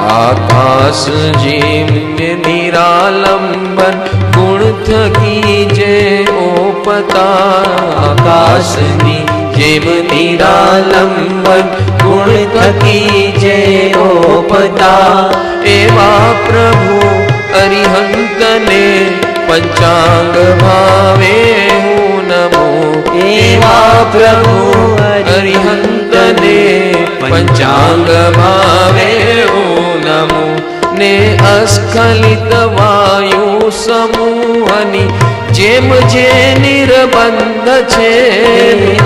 आकाश जेम निरालंबन गुण थकी जे ओपता। आकाशनी जेम निरालंबन गुण थकी जे ओपता। एवा प्रभु अरिहंत ने पंचांग भावे हूँ नमो। एवा प्रभु अरिहंत ने पंचांग भावे हूँ नमो। ने अस्खलित वायु समूहनी जेम जे निर्बंध छे।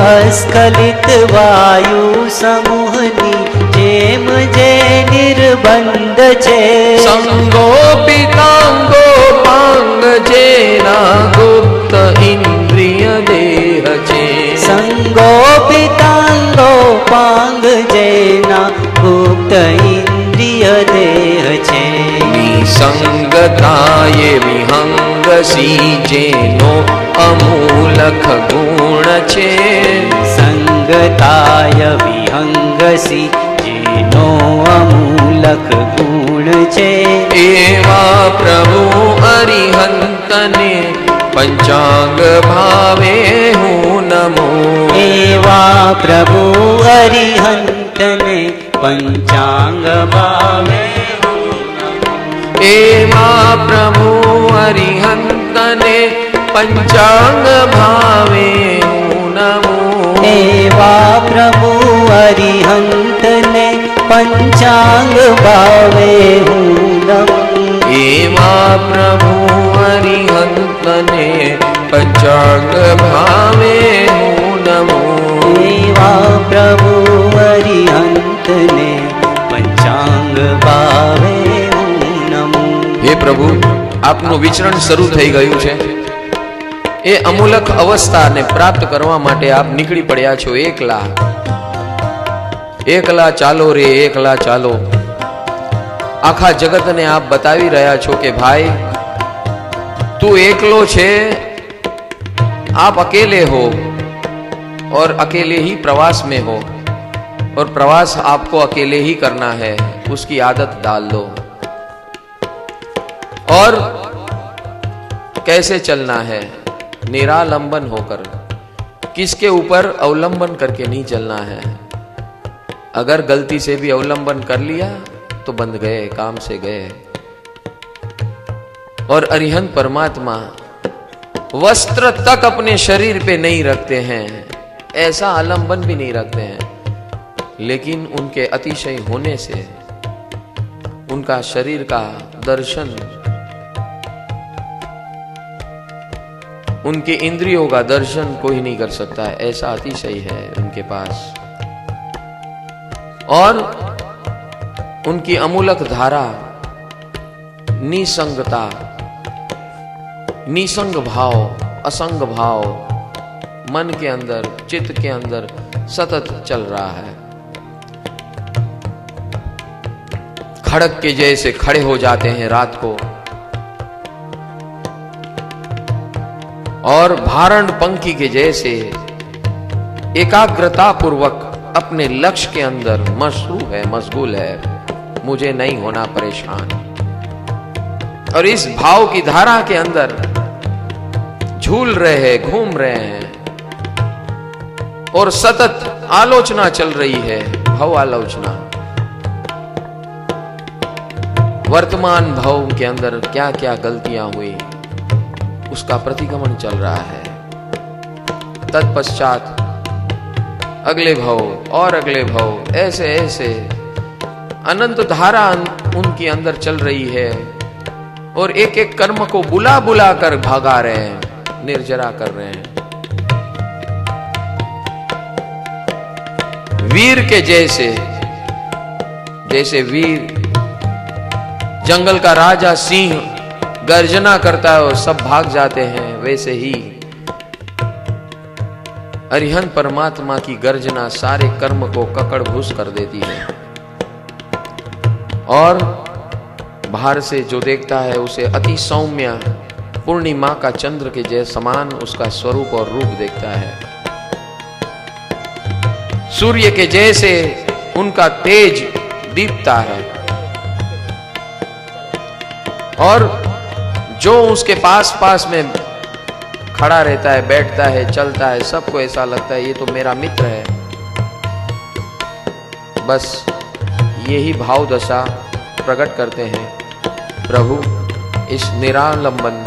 अस्खलित वायु समूहनी जेम जे निर्बंध छे। संगो पितांगो पांग जेना गुप्त इंद्रिय देह छे। संगो पितांगो पांग जेना गुप्त इंद्रिय देह छे। निसंगताये विहंगसी जेनो अमूलक गुण छे। संगताय विहंगसी जेनो अमूलक गुण छे। एवा प्रभु अरिहंत ने पंचांग भावे हूँ नमो। एवा प्रभु अरिहंत ने पंचांग भावे हूँ नमो। एवा प्रभु अरिहंत ने पंचांग भावे हूँ नमो। एवा प्रभु अरिहंत ने पंचांग भावे हूँ नमो। एवा प्रभु अरिहंत ने पंचांग भावे हूँ नमो। एवा प्रभु अरिहंत ने पंचांग भावे हूँ नमो। हे प्रभु, આપનું વિચરણ શરૂ થઈ ગયું છે। એ અમૂલક અવસ્થાને પ્રાપ્ત કરવા માટે આપ નીકળી પડ્યા છો એકલા। એકલા ચાલો રે એકલા ચાલો। આખા જગતને આપ બતાવી રહ્યા છો કે ભાઈ तू એકલો છે, आप अकेले हो और अकेले ही प्रवास में हो और प्रवास आपको अकेले ही करना है, उसकी आदत डाल दो। और कैसे चलना है? निरालंबन होकर, किसके ऊपर अवलंबन करके नहीं चलना है। अगर गलती से भी अवलंबन कर लिया तो बंद गए, काम से गए। और अरिहंत परमात्मा वस्त्र तक अपने शरीर पे नहीं रखते हैं, ऐसा आलंबन भी नहीं रखते हैं, लेकिन उनके अतिशय होने से उनका शरीर का दर्शन, उनके इंद्रियों का दर्शन कोई नहीं कर सकता है, ऐसा अतिशय है उनके पास। और उनकी अमूलक धारा, निसंगता, निसंग भाव, असंग भाव, मन के अंदर, चित्त के अंदर सतत चल रहा है। खड़क के जैसे खड़े हो जाते हैं रात को और भारण पंखी के जैसे एकाग्रता पूर्वक अपने लक्ष्य के अंदर मशगूल है, मुझे नहीं होना परेशान। और इस भाव की धारा के अंदर झूल रहे हैं, घूम रहे हैं और सतत आलोचना चल रही है, भाव आलोचना। वर्तमान भाव के अंदर क्या क्या गलतियां हुई उसका प्रतिगमन चल रहा है। तत्पश्चात अगले भाव और अगले भाव, ऐसे ऐसे अनंत धारा उनके अंदर चल रही है और एक एक कर्म को बुला बुला कर भगा रहे हैं, निर्जरा कर रहे हैं। वीर के जैसे वीर जंगल का राजा सिंह गर्जना करता है और सब भाग जाते हैं, वैसे ही अरिहंत परमात्मा की गर्जना सारे कर्म को ककड़ भूस कर देती है और बाहर से जो देखता है उसे अति सौम्य पूर्णिमा का चंद्र के जैसे समान उसका स्वरूप और रूप देखता है। सूर्य के जैसे उनका तेज दीप्ता है और जो उसके पास में खड़ा रहता है, बैठता है, चलता है, सबको ऐसा लगता है ये तो मेरा मित्र है। बस यही भाव दशा प्रकट करते हैं प्रभु इस निरालंबन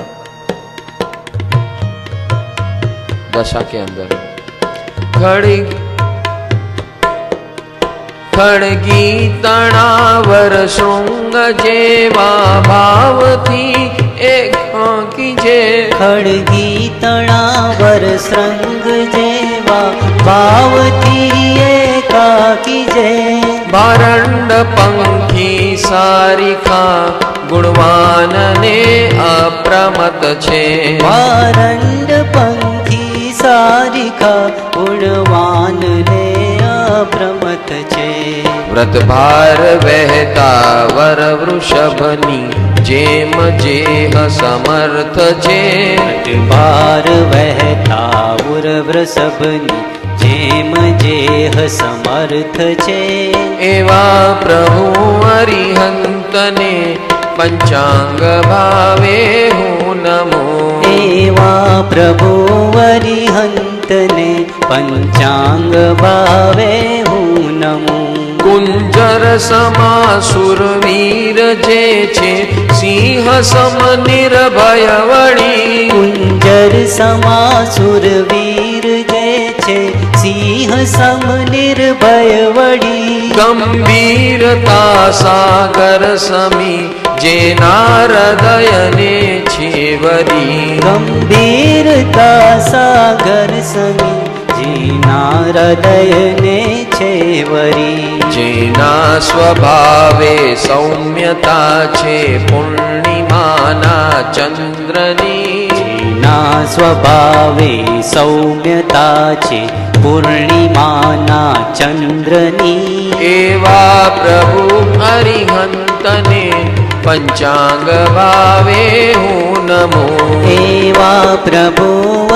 दशा के अंदर। खड़गी तणावर श्रृंग जेवा भाव थी एक कीजे। खड़गी तणावर श्रृंग जेवा भाव थी एका कीजे। भारंड पंखी सारिखा गुणवान ने अप्रमत छे। भारंड पंखी सारिखा गुणवान ने अप्रमत छे। व्रत भार वहता वर वृषभनी जेम जेह समर्थ छे। व्रत भार वहता वर वृषभनी जेम जेह समर्थ छे। एवा प्रभु अरिहंत ने पंचांग भावे हूँ नमो। एवा प्रभु अरिहंत ने पंचांग भावे हूँ नमो। कुंजर समा सुरवीर जे छे सिंह सम निर्भय वड़ी। कुंजर समा सुरवीर जे छे सिंह सम निर्भय वड़ी। गंभीरता सागर समी जेना हृदय ने छेवरी। गंभीरता सागर समी जेना हृदय ने छेवरी। जेना स्वभावे सौम्यता छे पूर्णिमाना चंद्रनी। जेना स्वभावे सौम्यता छे पूर्णिमाना चंद्रनी। एवा प्रभु अरिहंत ने पंचांग भावे हूँ नमो। एवा प्रभु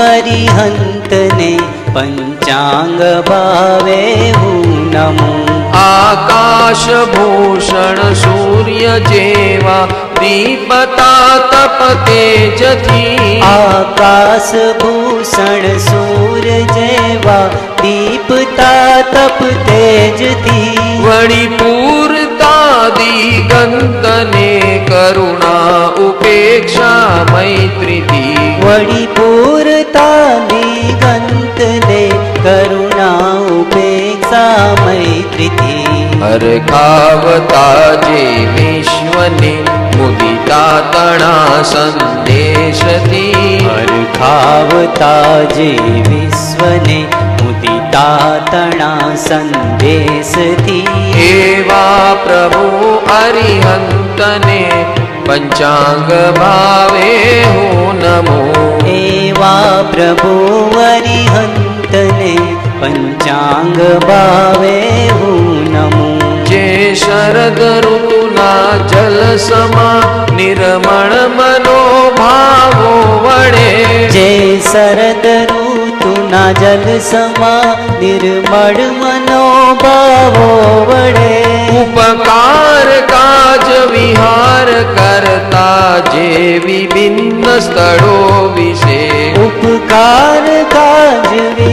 अरिहंत ने पंचांग भावे हूँ नमो। आकाश भूषण सूर्य जेवा दीपता तप तेज थी। आकाश भूषण सूर्य जेवा दीपता तप तेज थी। वड़ी पूरता दिगंत ने करुणा उपेक्षा मैत्री थी। वड़ी पूरता दिगंत ने करुणा उपेक्षा मैत्री थी। હરખાવતા જે વિશ્વને મુદિતા તણા સંદેશથી હરખાવતા જે વિશ્વને મુદિતા તણા સંદેશથી એવા પ્રભુ અરિહંતને પંચાંગ ભાવે હું નમો એવા પ્રભુ અરિહંતને પંચાંગ ભાવે હું નમું જે શરદ ઋતુના જલ સમા નિર્મળ મનોભાવો વડે જે શરદ ઋતુના જલ સમા નિર્મળ મનોભાવો વડે ઉપકાર કાજ વિહાર કરતા જે વિભિન્ન સ્થળો વિશે ઉપકાર કાજ